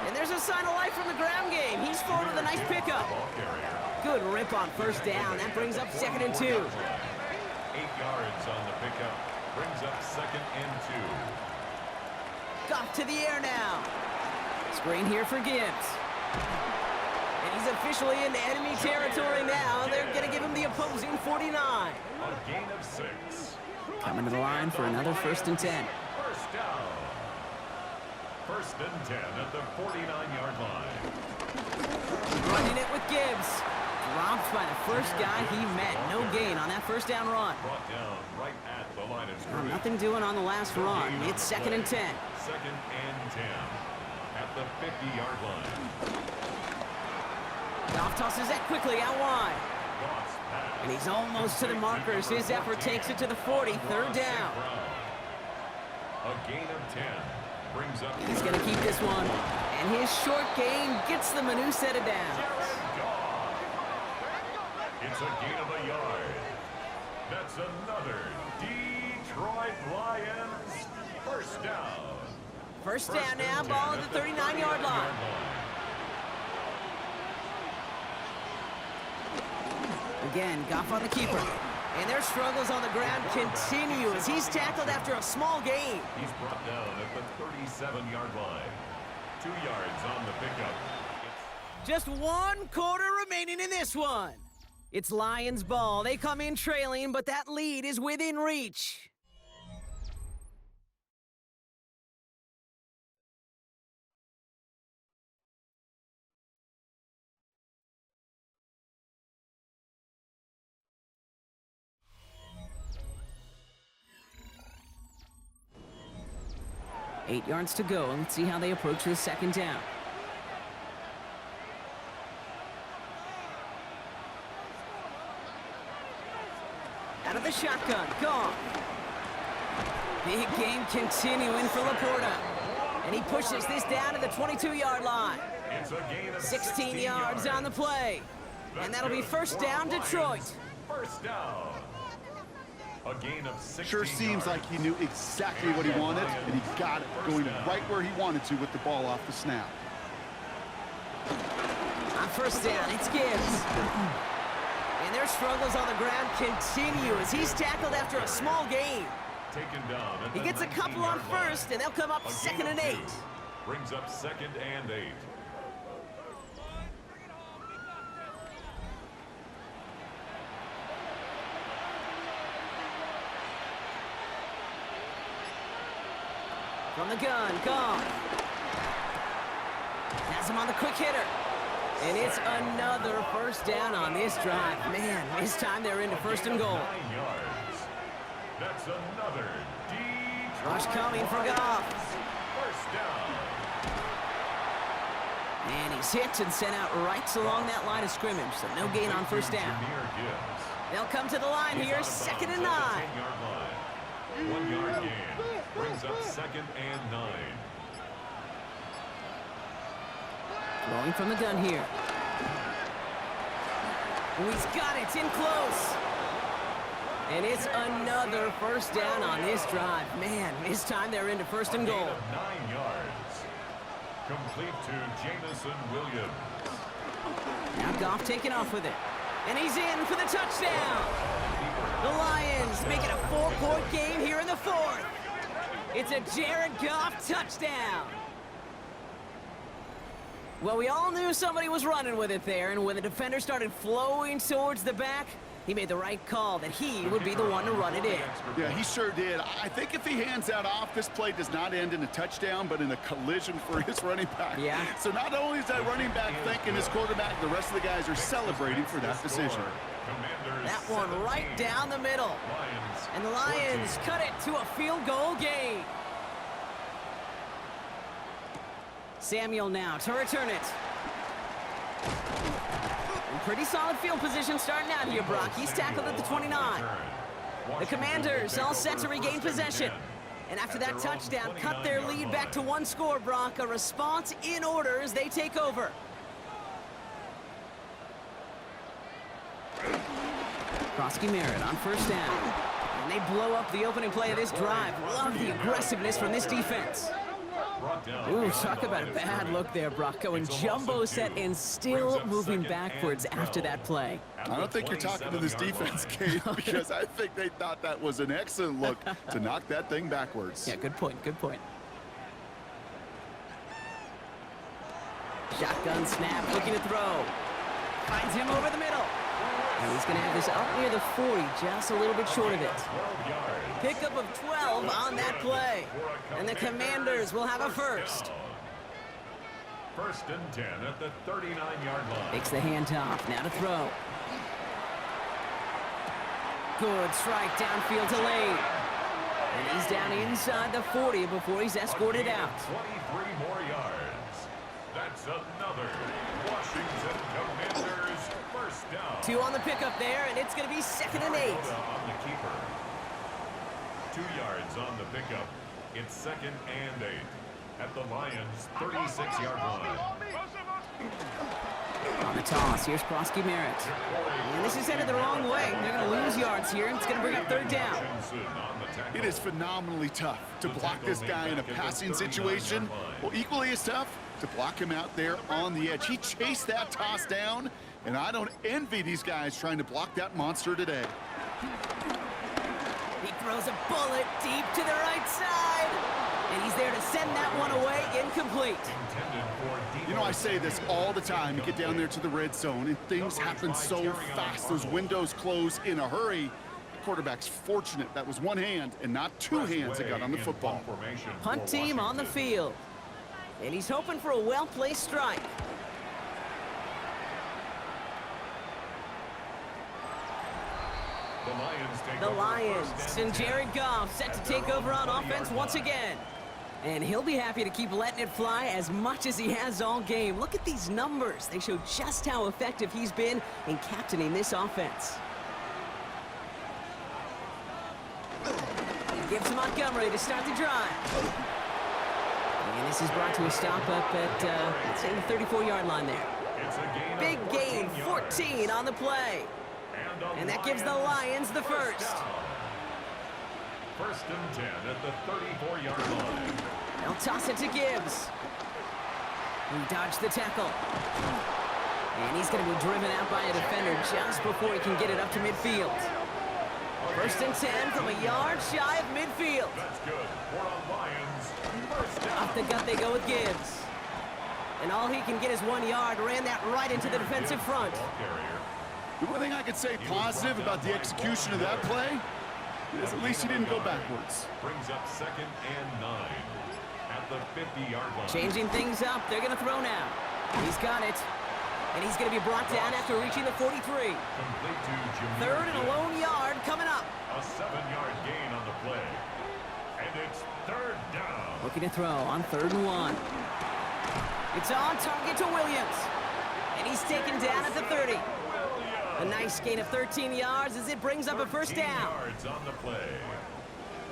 And there's a sign of life from the ground game. He's forward with a nice pickup. Good rip on 1st down. That brings up 2nd and 2. 8 yards on the pickup. Brings up 2nd and 2. Goff to the air now. Screen here for Gibbs. And he's officially in enemy territory now. They're going to give him the opposing 49. A gain of 6. Coming to the line for another 1st and 10. 1st down. 1st and 10 at the 49-yard line. Running it with Gibbs. Dropped by the first guy he met. No gain on that 1st down run. Brought down right at the line of scrimmage. Nothing doing on the last run. It's 2nd and 10. 2nd and 10 at the 50-yard line. Goff tosses that quickly out wide. Goff's pass. And he's almost to the markers. His effort takes it to the 40. 3rd down. A gain of 10 brings up. He's going to keep this one. And his short gain gets them a new set of downs. It's a gain of a yard. That's another Detroit Lions 1st down. 1st down now, ball at the 39-yard line. Again, Goff on the keeper. And their struggles on the ground continue as he's tackled after a small gain. He's brought down at the 37-yard line. 2 yards on the pickup. Just 1 quarter remaining in this one. It's Lions ball. They come in trailing, but that lead is within reach. Eight yards to go, and let's see how they approach this 2nd down. Out of the shotgun. Goff. Big game continuing for Laporta. And he pushes this down to the 22-yard line. It's a gain of 16 yards on the play. And that'll be first down, Detroit. First down. A gain of 16 Sure seems yards. like he knew exactly what he wanted, and he got it, going right where he wanted to with the ball off the snap. On first down, it's Gibbs. And their struggles on the ground continue as he's tackled after a small gain. Taken down at He the gets a couple on 19-yard line. first, and they'll come up A second gain and of 8. 2. Brings up 2nd and 8. From the gun, Goff. Has him on the quick hitter. And it's another first down on this drive. Man, this time they're into first and goal. 9 yards. That's another deep Rush coming for Goff. first down. And he's hit and sent out right along that line of scrimmage, so no gain on first down. Jameer Gibbs. They'll come to the line He's here, out of second bounds and at 9. the 10-yard line. 1 yard gain. Brings up 2nd and 9. Going from the gun here. Oh, he's got it in close. And it's another first down on this drive. Man, this time they're into first and A gain goal. of 9 yards. Complete to Jamison Williams. Now Goff taking off with it. And he's in for the touchdown. The Lions make it a 4-point game here in the 4th. It's a Jared Goff touchdown. Well, we all knew somebody was running with it there, and when the defender started flowing towards the back, he made the right call that he would be the one to run it in. Yeah, he sure did. I think if he hands that off, this play does not end in a touchdown, but in a collision for his running back. Yeah. So not only is that running back thanking his quarterback, the rest of the guys are celebrating for that decision. That one right down the middle. And the Lions cut it to a field goal game. Samuel now to return it. And pretty solid field position starting out here, Brock. He's tackled at the 29. The Commanders all set to regain possession. And after that touchdown, cut their lead back to 1 score, Brock. A response in order as they take over. Krosky Merritt on first down. And they blow up the opening play of this drive. Love the aggressiveness from this defense. Ooh, talk about a bad look there, Brock. Going jumbo set and still moving backwards after that play. I don't think you're talking to this defense, Kate, because I think they thought that was an excellent look to knock that thing backwards. Yeah, good point, good point. Shotgun snap, looking to throw. Finds him over the middle. And he's going to have this up near the 40, just a little bit short of it. Pickup of 12 on that play. And the Commanders will have a first. First and 10 at the 39-yard line. Takes the handoff, now to throw. Good strike downfield to Lane. And he's down inside the 40 before he's escorted out. 23 more yards. That's another Washington Commanders first down. 2 on the pickup there, and it's going to be second and 8. On the keeper. 2 yards on the pickup. It's second and 8 at the Lions' 36-yard line. On the toss, here's Krosky Merritt. And this is headed the wrong way. They're going to lose yards here, and it's going to bring up third down. It is phenomenally tough to block this guy in a passing situation. Well, equally as tough to block him out there on the edge. He chased that toss down, and I don't envy these guys trying to block that monster today. He throws a bullet deep to the right side. And he's there to send that one away, incomplete. You know, I say this all the time. You get down there to the red zone, and things happen so fast. Those windows close in a hurry. The quarterback's fortunate that was one hand and not two hands that got on the football. Punt team on the field. And he's hoping for a well-placed strike. The Lions and Jared Goff set to take over on offense once again. And he'll be happy to keep letting it fly as much as he has all game. Look at these numbers. They show just how effective he's been in captaining this offense. Gives to Montgomery to start the drive. And this is brought to a stop up at, let's say, the 34-yard line there. It's a gain Big of gain, 14 on the play. And that gives the Lions the first. First and 10 at the 34-yard line. They'll toss it to Gibbs. He dodged the tackle. And he's going to be driven out by a defender just before he can get it up to midfield. First and 10 from a yard shy of midfield. That's good. For the Lions. First down. Off the gut they go with Gibbs. And all he can get is 1 yard. Ran that right into the defensive front. Ball carrier. The one thing I could say positive about the execution of that play is at least he didn't go backwards. Brings up 2nd and 9 at the 50-yard line. Changing things up. They're going to throw now. He's got it. And he's going to be brought down after reaching the 43. Complete to Jameer Third and a Gibbs. lone yard coming up. A 7-yard gain on the play. And it's third down. Looking to throw on 3rd and 1. It's on target to Williams. And he's taken down at the 30. A nice gain of 13 yards as it brings up a first 13 down. yards on the play.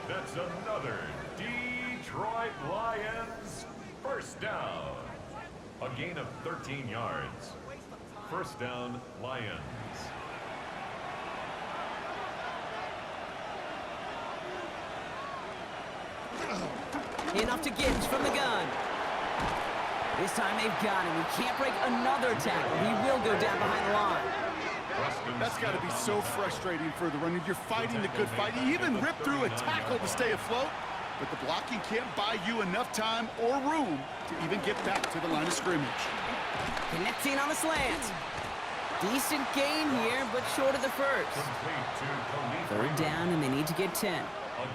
That's another Detroit Lions first down. A gain of 13 yards. First down, Lions. Enough to Gibbs from the gun. This time they've got him. He can't break another tackle. He will go down behind the line. That's got to be so frustrating for the runner. You're fighting the good fight. You even rip through a tackle to stay afloat, but the blocking can't buy you enough time or room to even get back to the line of scrimmage. Connecting on the slant. Decent gain here, but short of the first. Complete to Khalif. Third down, and they need to get 10. A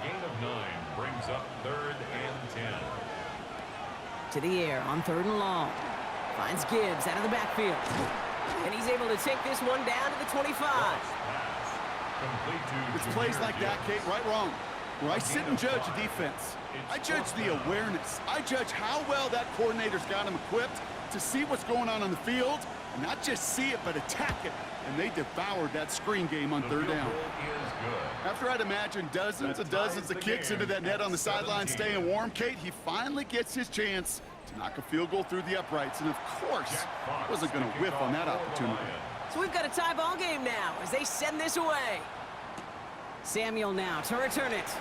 gain of 9 brings up 3rd and 10. To the air on 3rd and long. Finds Gibbs out of the backfield. And he's able to take this one down to the 25. Pass. Complete to It's plays Jameer like that, Gibbs. Kate, right wrong. Where I sit and judge a defense. I judge the awareness. I judge how well that coordinator's got him equipped to see what's going on the field, and not just see it, but attack it. And they devoured that screen game on The 3rd field down. goal is good. After I'd imagine dozens and dozens of kicks into that net on the sideline staying warm, Kate, he finally gets his chance to knock a field goal through the uprights. And of course, he wasn't going to whiff on that opportunity. So we've got a tie ball game now as they send this away. Samuel now to return it.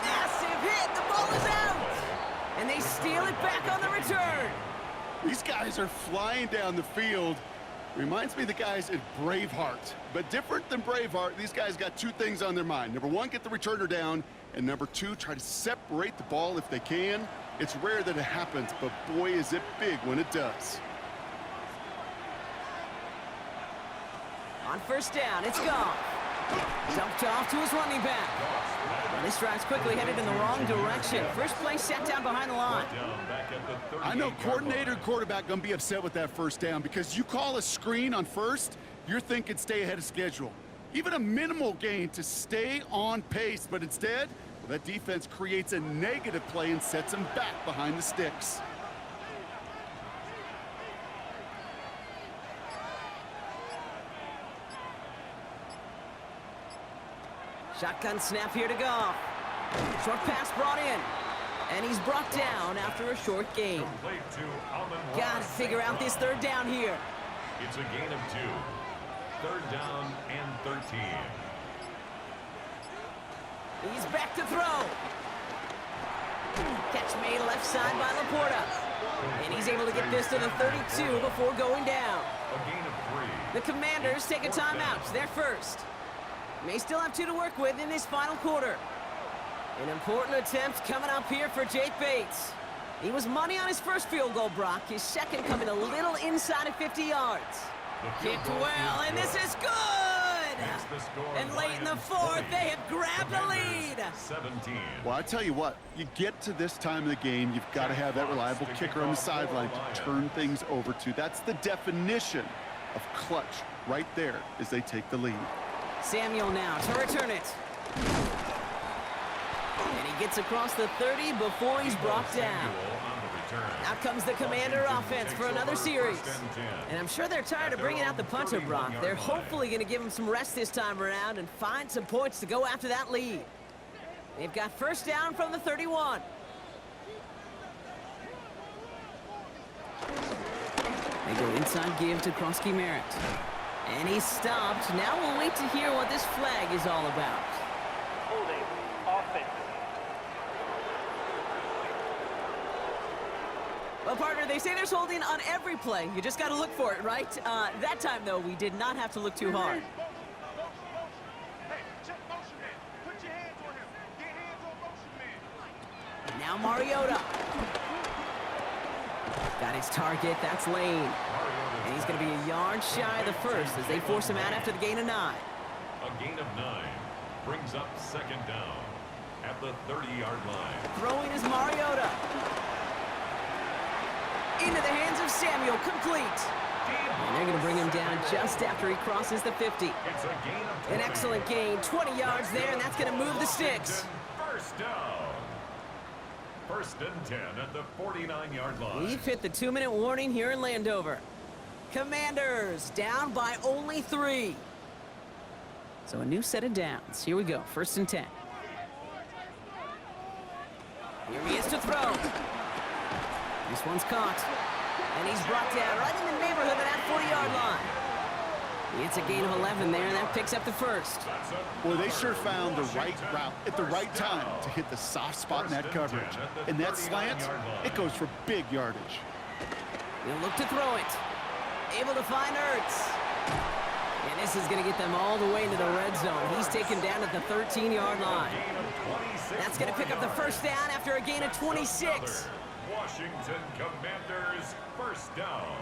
Massive hit. The ball is out. And they steal it back on the return. These guys are flying down the field. Reminds me of the guys at Braveheart. But different than Braveheart, these guys got 2 things on their mind. Number 1, get the returner down. And number 2, try to separate the ball if they can. It's rare that it happens, but boy, is it big when it does. On first down, it's gone. Dumped off to his running back. And this drive's quickly headed in the wrong direction. First play set down behind the line. Down back at the 38-yard I know line. coordinator and quarterback going to be upset with that first down because you call a screen on first, you're thinking stay ahead of schedule. Even a minimal gain to stay on pace, but instead, well, that defense creates a negative play and sets them back behind the sticks. Shotgun snap here to Goff. Short pass brought in. And he's brought down after a short gain. Complete to Amon-Ra Gotta figure out this 3rd down here. It's a gain of 2. 3rd down and 13. He's back to throw. Catch made left side by Laporta. And he's able to get this to the 32 before going down. A gain of 3. The Commanders take a timeout. They're first. May still have 2 to work with in this final quarter. An important attempt coming up here for Jake Bates. He was money on his first field goal, Brock. His second coming a little inside of 50 yards. Kicked well, and this is good! And late in the 4th, they have grabbed the lead. 17. Well, I tell you what, you get to this time of the game, you've got to have that reliable kicker on the sideline to turn things over to. That's the definition of clutch right there as they take the lead. Samuel now to return it. And he gets across the 30 before he's brought down. Out comes the Commander offense for another series. And I'm sure they're tired of bringing out the punter, Brock. They're hopefully going to give him some rest this time around and find some points to go after that lead. They've got first down from the 31. They go inside give to Krosky Merritt. And he's stopped. Now we'll wait to hear what this flag is all about. Holding offense. Well, partner, they say there's holding on every play. You just got to look for it, right? That time, though, we did not have to look too hard. Now Mariota. Got his target. That's Lane. And he's going to be a yard shy of the first as they force him out after the gain of 9. A gain of 9 brings up second down at the 30-yard line. Throwing is Mariota. Into the hands of Samuel, complete. And they're going to bring him down just after he crosses the 50. It's a gain of 20. An excellent gain, 20 yards there, and that's going to move the sticks. First down. First and 10 at the 49-yard line. We've hit the 2-minute warning here in Landover. Commanders down by only 3. So a new set of downs. Here we go, first and 10. Here he is to throw. This one's caught. And he's brought down right in the neighborhood of that 40-yard line. It's a gain of 11 there, and that picks up the first. Boy, they sure found the right route at the right time to hit the soft spot in that coverage. And that slant, it goes for big yardage. He'll look to throw it. Able to find Ertz. And this is going to get them all the way into the red zone. He's taken down at the 13-yard line. That's going to pick up the first down after a gain of 26. Washington Commanders first down.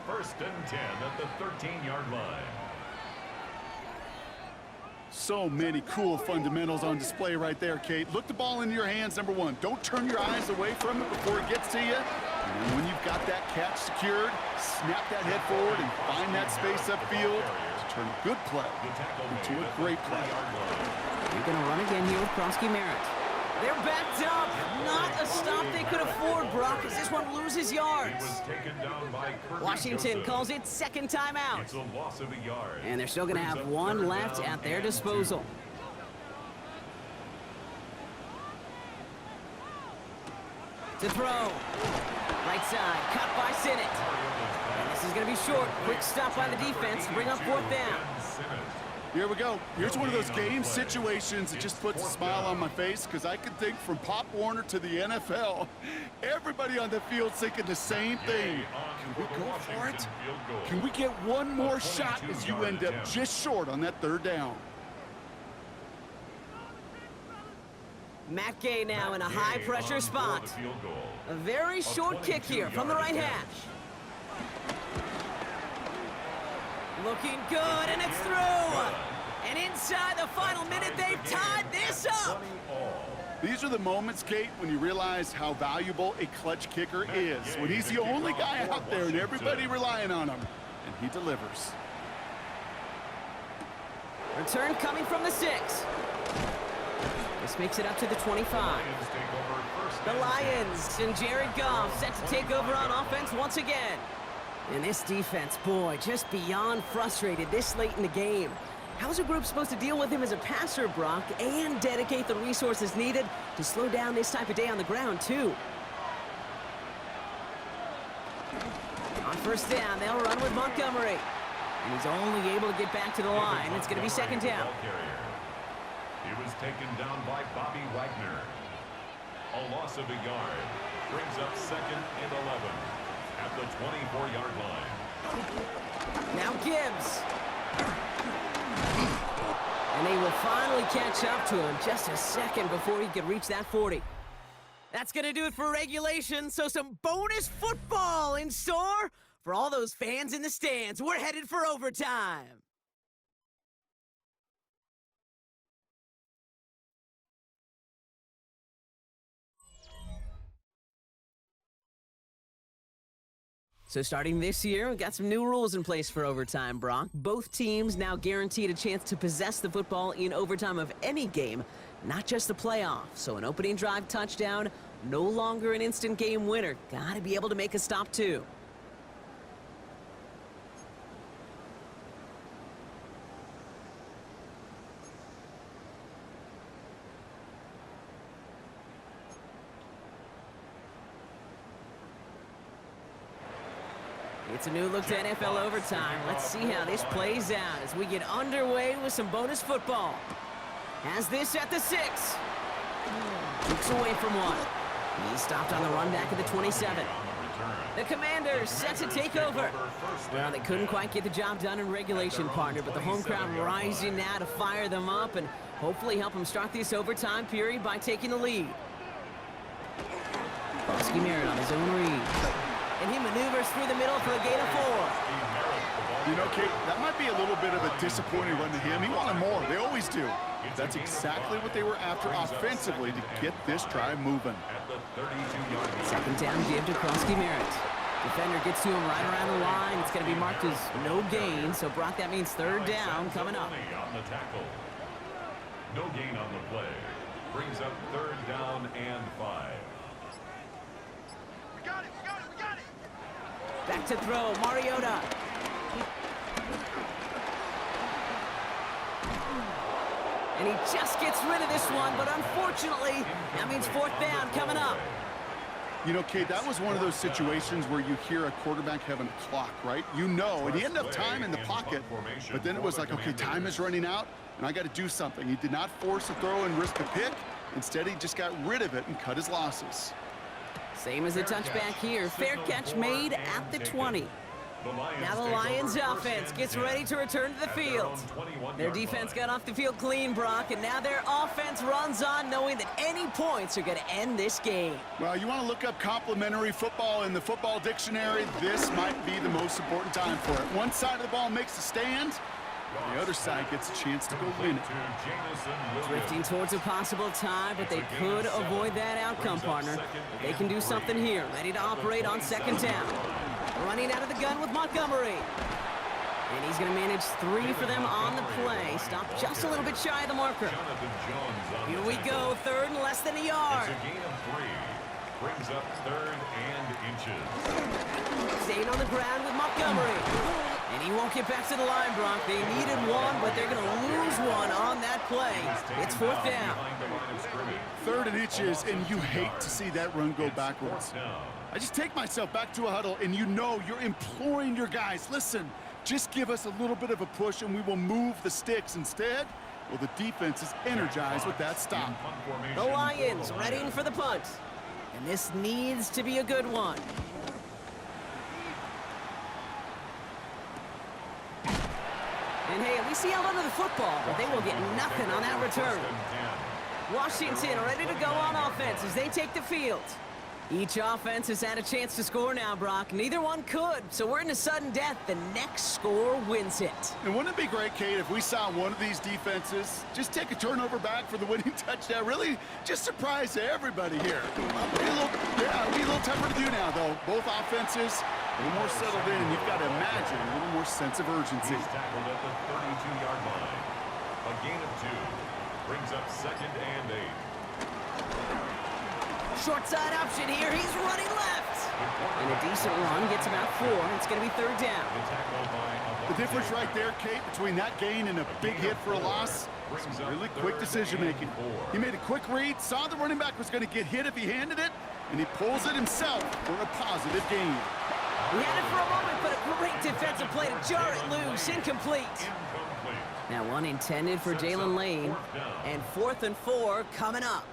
First and 10 at the 13-yard line. So many cool fundamentals on display right there, Kate. Look the ball into your hands, number one. Don't turn your eyes away from it before it gets to you. And when you've got that catch secured, snap that head forward and find that space upfield to turn a good play into a great play. They're going to run again here with Krosky Merritt. They're backed up. Not a stop they could afford, Brock, as this one loses yards. Washington calls it second timeout. It's a loss of a yard. And they're still going to have one left at their disposal. To throw. Right side, cut by Sinnott. And this is going to be short. Quick stop by the defense to bring up fourth down. Here we go. Here's one of those game situations that just puts a smile on my face because I can think from Pop Warner to the NFL, everybody on the field's thinking the same thing. Can we go for it? Can we get one more shot as you end up just short on that third down? Matt Gay now in a high-pressure spot. A very short kick here from the right hash. Looking good, and it's through. And inside the final minute, they've tied this up. These are the moments, Kate, when you realize how valuable a clutch kicker is. When he's the only guy out there and everybody relying on him. And he delivers. Return coming from the 6. This makes it up to the 25. The Lions and Jared Goff set to take over on offense once again. And this defense, boy, just beyond frustrated this late in the game. How's a group supposed to deal with him as a passer, Brock, and dedicate the resources needed to slow down this type of day on the ground, too? On first down, they'll run with Montgomery. And he's only able to get back to the line. It's going to be second down. He was taken down by Bobby Wagner. A loss of a yard brings up second and 11 at the 24-yard line. Now Gibbs. And they will finally catch up to him just a second before he could reach that 40. That's going to do it for regulation, so some bonus football in store for all those fans in the stands. We're headed for overtime. So starting this year, we've got some new rules in place for overtime, Brock. Both teams now guaranteed a chance to possess the football in overtime of any game, not just the playoffs. So an opening drive touchdown, no longer an instant game winner. Got to be able to make a stop, too. It's a new look to NFL overtime. Let's see how this plays out as we get underway with some bonus football. Has this at the 6. Kicks away from one. He's stopped on the run back at the 27. The Commanders set to take over. Well, they couldn't quite get the job done in regulation, partner, but the home crowd rising now to fire them up and hopefully help them start this overtime period by taking the lead. Krosky Merritt on his own read. And he maneuvers through the middle for a gain of 4. You know, Kate, that might be a little bit of a disappointing run to him. He wanted more. They always do. That's exactly what they were after offensively to get this drive moving. Second down give to Krosky Merritt. Defender gets to him right around the line. It's going to be marked as no gain. So, Brock, that means third down coming up. No gain on the play. Brings up third down and 5. We got it. Back to throw, Mariota. And he just gets rid of this one, but unfortunately, that means fourth down coming up. You know, Kate, that was one of those situations where you hear a quarterback having a clock, right? You know, and he had enough time in the pocket, but then it was like, okay, time is running out, and I got to do something. He did not force a throw and risk a pick. Instead, he just got rid of it and cut his losses. Same as a touchback here. Fair catch made at the 20. Now the Lions offense gets ready to return to the field. Their defense got off the field clean, Brock, and now their offense runs on knowing that any points are going to end this game. Well, you want to look up complimentary football in the football dictionary, this might be the most important time for it. One side of the ball makes a stand, the other side gets a chance to go win it. Drifting towards a possible tie, but they could avoid that outcome, partner. They can do something here. Ready to operate on second down. Running out of the gun with Montgomery. And he's going to manage 3 for them on the play. Stop just a little bit shy of the marker. Here we go, third and less than a yard. It's a gain of 3. Brings up third and inches. Staying on the ground with Montgomery. And he won't get back to the line, Brock. They needed one, but they're going to lose one on that play. It's fourth down. Third and inches, and you hate to see that run go backwards. I just take myself back to a huddle, and you know you're imploring your guys, listen, just give us a little bit of a push, and we will move the sticks. Instead, well, the defense is energized with that stop. The Lions readying for the punt. And this needs to be a good one. And hey, at least he held onto the football, but they will get nothing on that return. Washington ready to go on offense as they take the field. Each offense has had a chance to score now, Brock. Neither one could, so we're in a sudden death. The next score wins it. And wouldn't it be great, Kate, if we saw one of these defenses just take a turnover back for the winning touchdown? Really just surprise everybody here. Be a little tougher to do now, though. Both offenses a little more settled in. You've got to imagine a little more sense of urgency. He's tackled at the 32-yard line. A gain of 2. Brings up second and 8. Short side option here. He's running left. And a decent run gets about 4. It's going to be third down. The difference right there, Kate, between that gain and a big hit for a loss, some really quick decision-making. He made a quick read, saw the running back was going to get hit if he handed it, and he pulls it himself for a positive gain. He had it for a moment, but a great defensive play to jar it loose. Incomplete. Now one intended for Jalen Lane, and 4th and 4 coming up.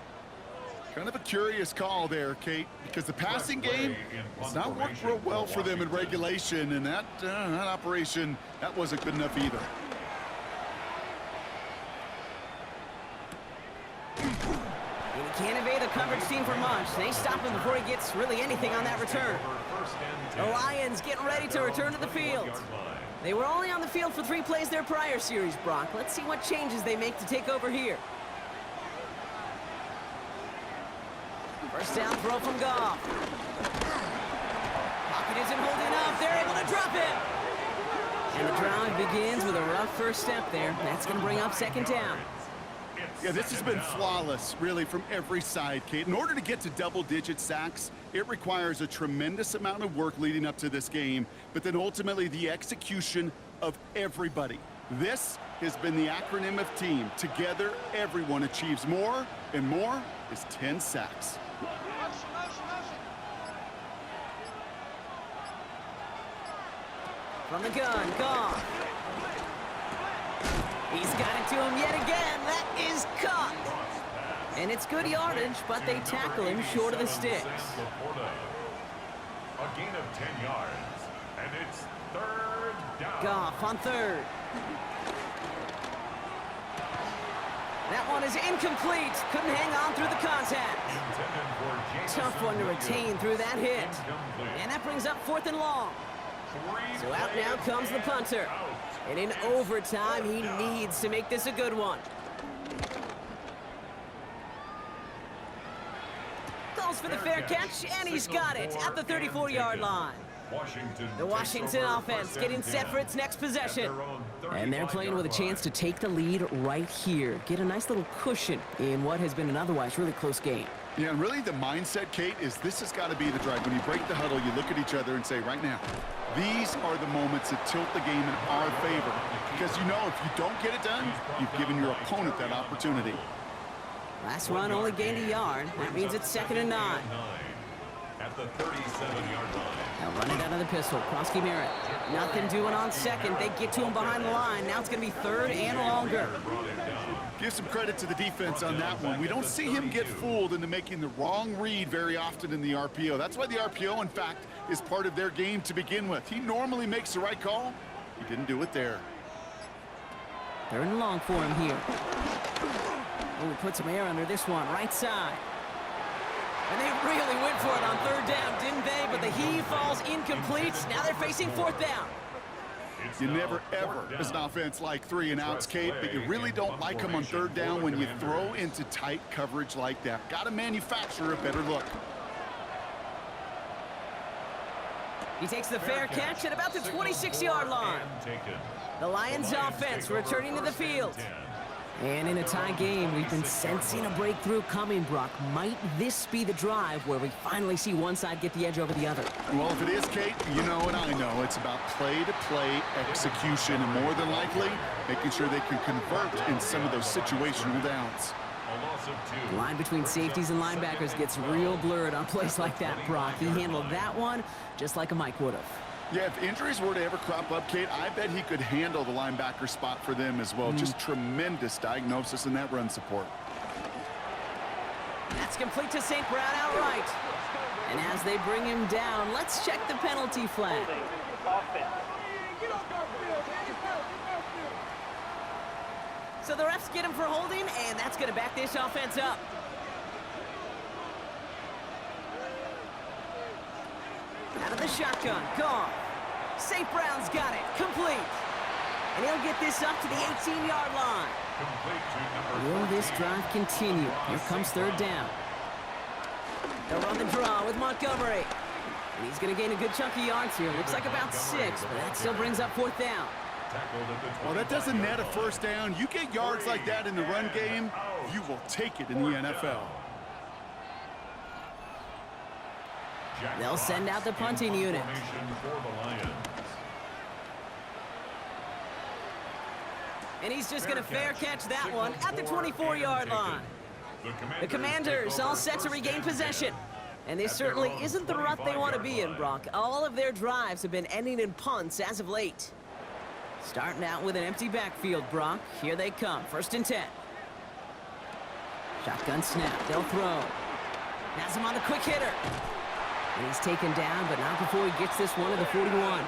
Kind of a curious call there, Kate, because the passing game has not worked real well for them in regulation, and that operation, that wasn't good enough either. And he can't evade the coverage team for much. They stop him before he gets really anything on that return. The Lions getting ready to return to the field. They were only on the field for 3 plays their prior series, Brock. Let's see what changes they make to take over here. First down throw from Goff. Pocket isn't holding up. They're able to drop it. And the drive begins with a rough first step there. That's going to bring up second down. Yeah, this has been flawless, really, from every side, Kate. In order to get to double-digit sacks, it requires a tremendous amount of work leading up to this game, but then ultimately the execution of everybody. This has been the acronym of team. Together, everyone achieves more, and more is 10 sacks. From the gun, Goff. He's got it to him yet again. That is caught. And it's good yardage, but they tackle him short of the sticks. A gain of 10 yards, and it's third down. Goff on third. That one is incomplete. Couldn't hang on through the contact. Tough one to retain through that hit. And that brings up 4th and long. So out now comes the punter. And in overtime, he needs to make this a good one. Calls for the fair catch, and he's got it at the 34-yard line. The Washington offense getting set for its next possession. And they're playing with a chance to take the lead right here. Get a nice little cushion in what has been an otherwise really close game. Yeah, and really the mindset, Kate, is this has got to be the drive. When you break the huddle, you look at each other and say, right now, these are the moments that tilt the game in our favor. Because you know if you don't get it done, you've given your opponent that opportunity. Last run only gained a yard. That means it's 2nd and 9. At the 37-yard line. Now run it out of the pistol. Krosky Merritt. Nothing doing on second. They get to him behind the line. Now it's going to be 3rd and longer. Give some credit to the defense on that one. We don't see him get fooled into making the wrong read very often in the RPO. That's why the RPO, in fact, is part of their game to begin with. He normally makes the right call. He didn't do it there. 3rd and long for him here. Oh, put some air under this one. Right side. And they really went for it on 3rd down, didn't they? But the heave falls incomplete. Now they're facing 4th down. You never, ever, as an offense, like 3 and outs, Kate, but you really don't like them on 3rd down when you throw into tight coverage like that. Got to manufacture a better look. He takes the fair catch at about the 26-yard line. The Lions offense returning to the field. And in a tie game, we've been sensing a breakthrough coming, Brock. Might this be the drive where we finally see one side get the edge over the other? Well, if it is, Kate, you know and I know it's about play-to-play execution, and more than likely, making sure they can convert in some of those situational downs. The line between safeties and linebackers gets real blurred on plays like that, Brock. He handled that one just like a Mike would have. Yeah, if injuries were to ever crop up, Kate, I bet he could handle the linebacker spot for them as well. Just tremendous diagnosis in that run support. That's complete to St. Brown outright. And as they bring him down, let's check the penalty flag. So the refs get him for holding, and that's going to back this offense up. Out of the shotgun, gone. St. Brown's got it, complete. And he'll get this up to the 18-yard line. Will this drive continue? Here comes 3rd down. They'll run the draw with Montgomery. And he's going to gain a good chunk of yards here. Looks like about 6, but that still brings up 4th down. Well, that doesn't net a 1st down. You get yards like that in the run game, you will take it in the NFL. They'll send out the punting unit. And he's just going to fair catch that one at the 24-yard line. The Commanders all set to regain possession. And this certainly isn't the rut they want to be in, Brock. All of their drives have been ending in punts as of late. Starting out with an empty backfield, Brock. Here they come, 1st and 10. Shotgun snap, they'll throw. Has him on the quick hitter. And he's taken down, but not before he gets this one to the 41.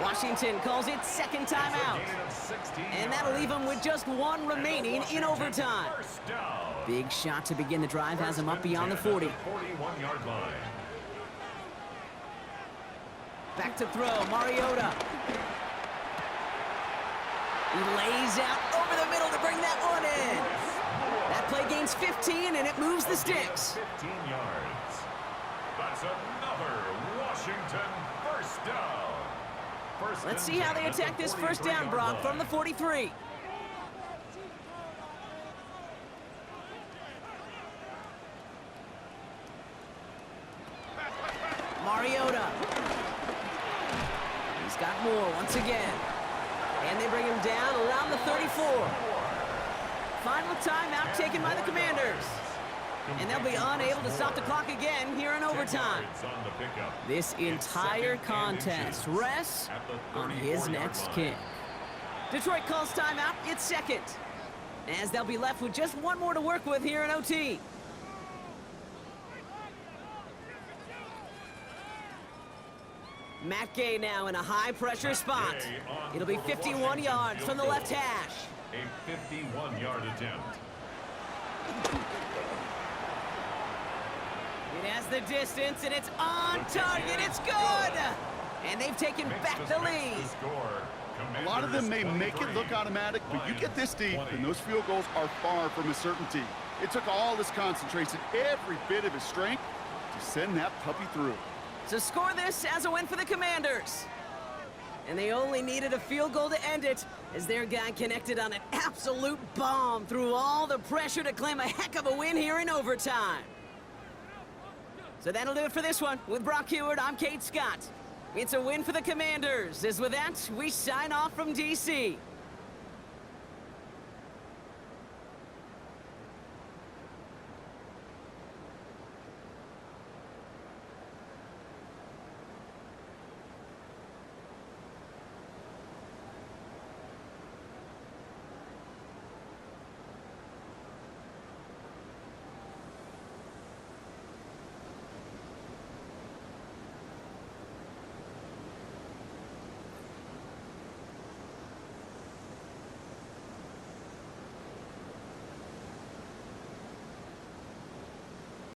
Washington calls it 2nd timeout. And that'll leave him with just 1 remaining in overtime. Big shot to begin the drive has him up beyond the 40. Back to throw, Mariota. He lays out over the middle to bring that one in. That play gains 15, and it moves the sticks. 15 yards. That's another Washington 1st down. Let's see how they attack this 1st down, Brock, from the 43. Mariota. He's got more once again. And they bring him down around the 34. Final timeout taken by the Commanders. And they'll be unable to stop the clock again here in overtime. This entire contest rests on his next kick. Detroit calls timeout. It's second, as they'll be left with just one more to work with here in OT. Matt Gay now in a high-pressure spot. It'll be 51 yards from the left hash. A 51-yard attempt. It has the distance, and it's on target. It's good! And they've taken back the lead. A lot of them may make it look automatic, but you get this deep, and those field goals are far from a certainty. It took all his concentration, every bit of his strength, to send that puppy through. So score this as a win for the Commanders. And they only needed a field goal to end it, as their guy connected on an absolute bomb through all the pressure to claim a heck of a win here in overtime. So that'll do it for this one. With Brock Heward, I'm Kate Scott. It's a win for the Commanders, as with that, we sign off from D.C.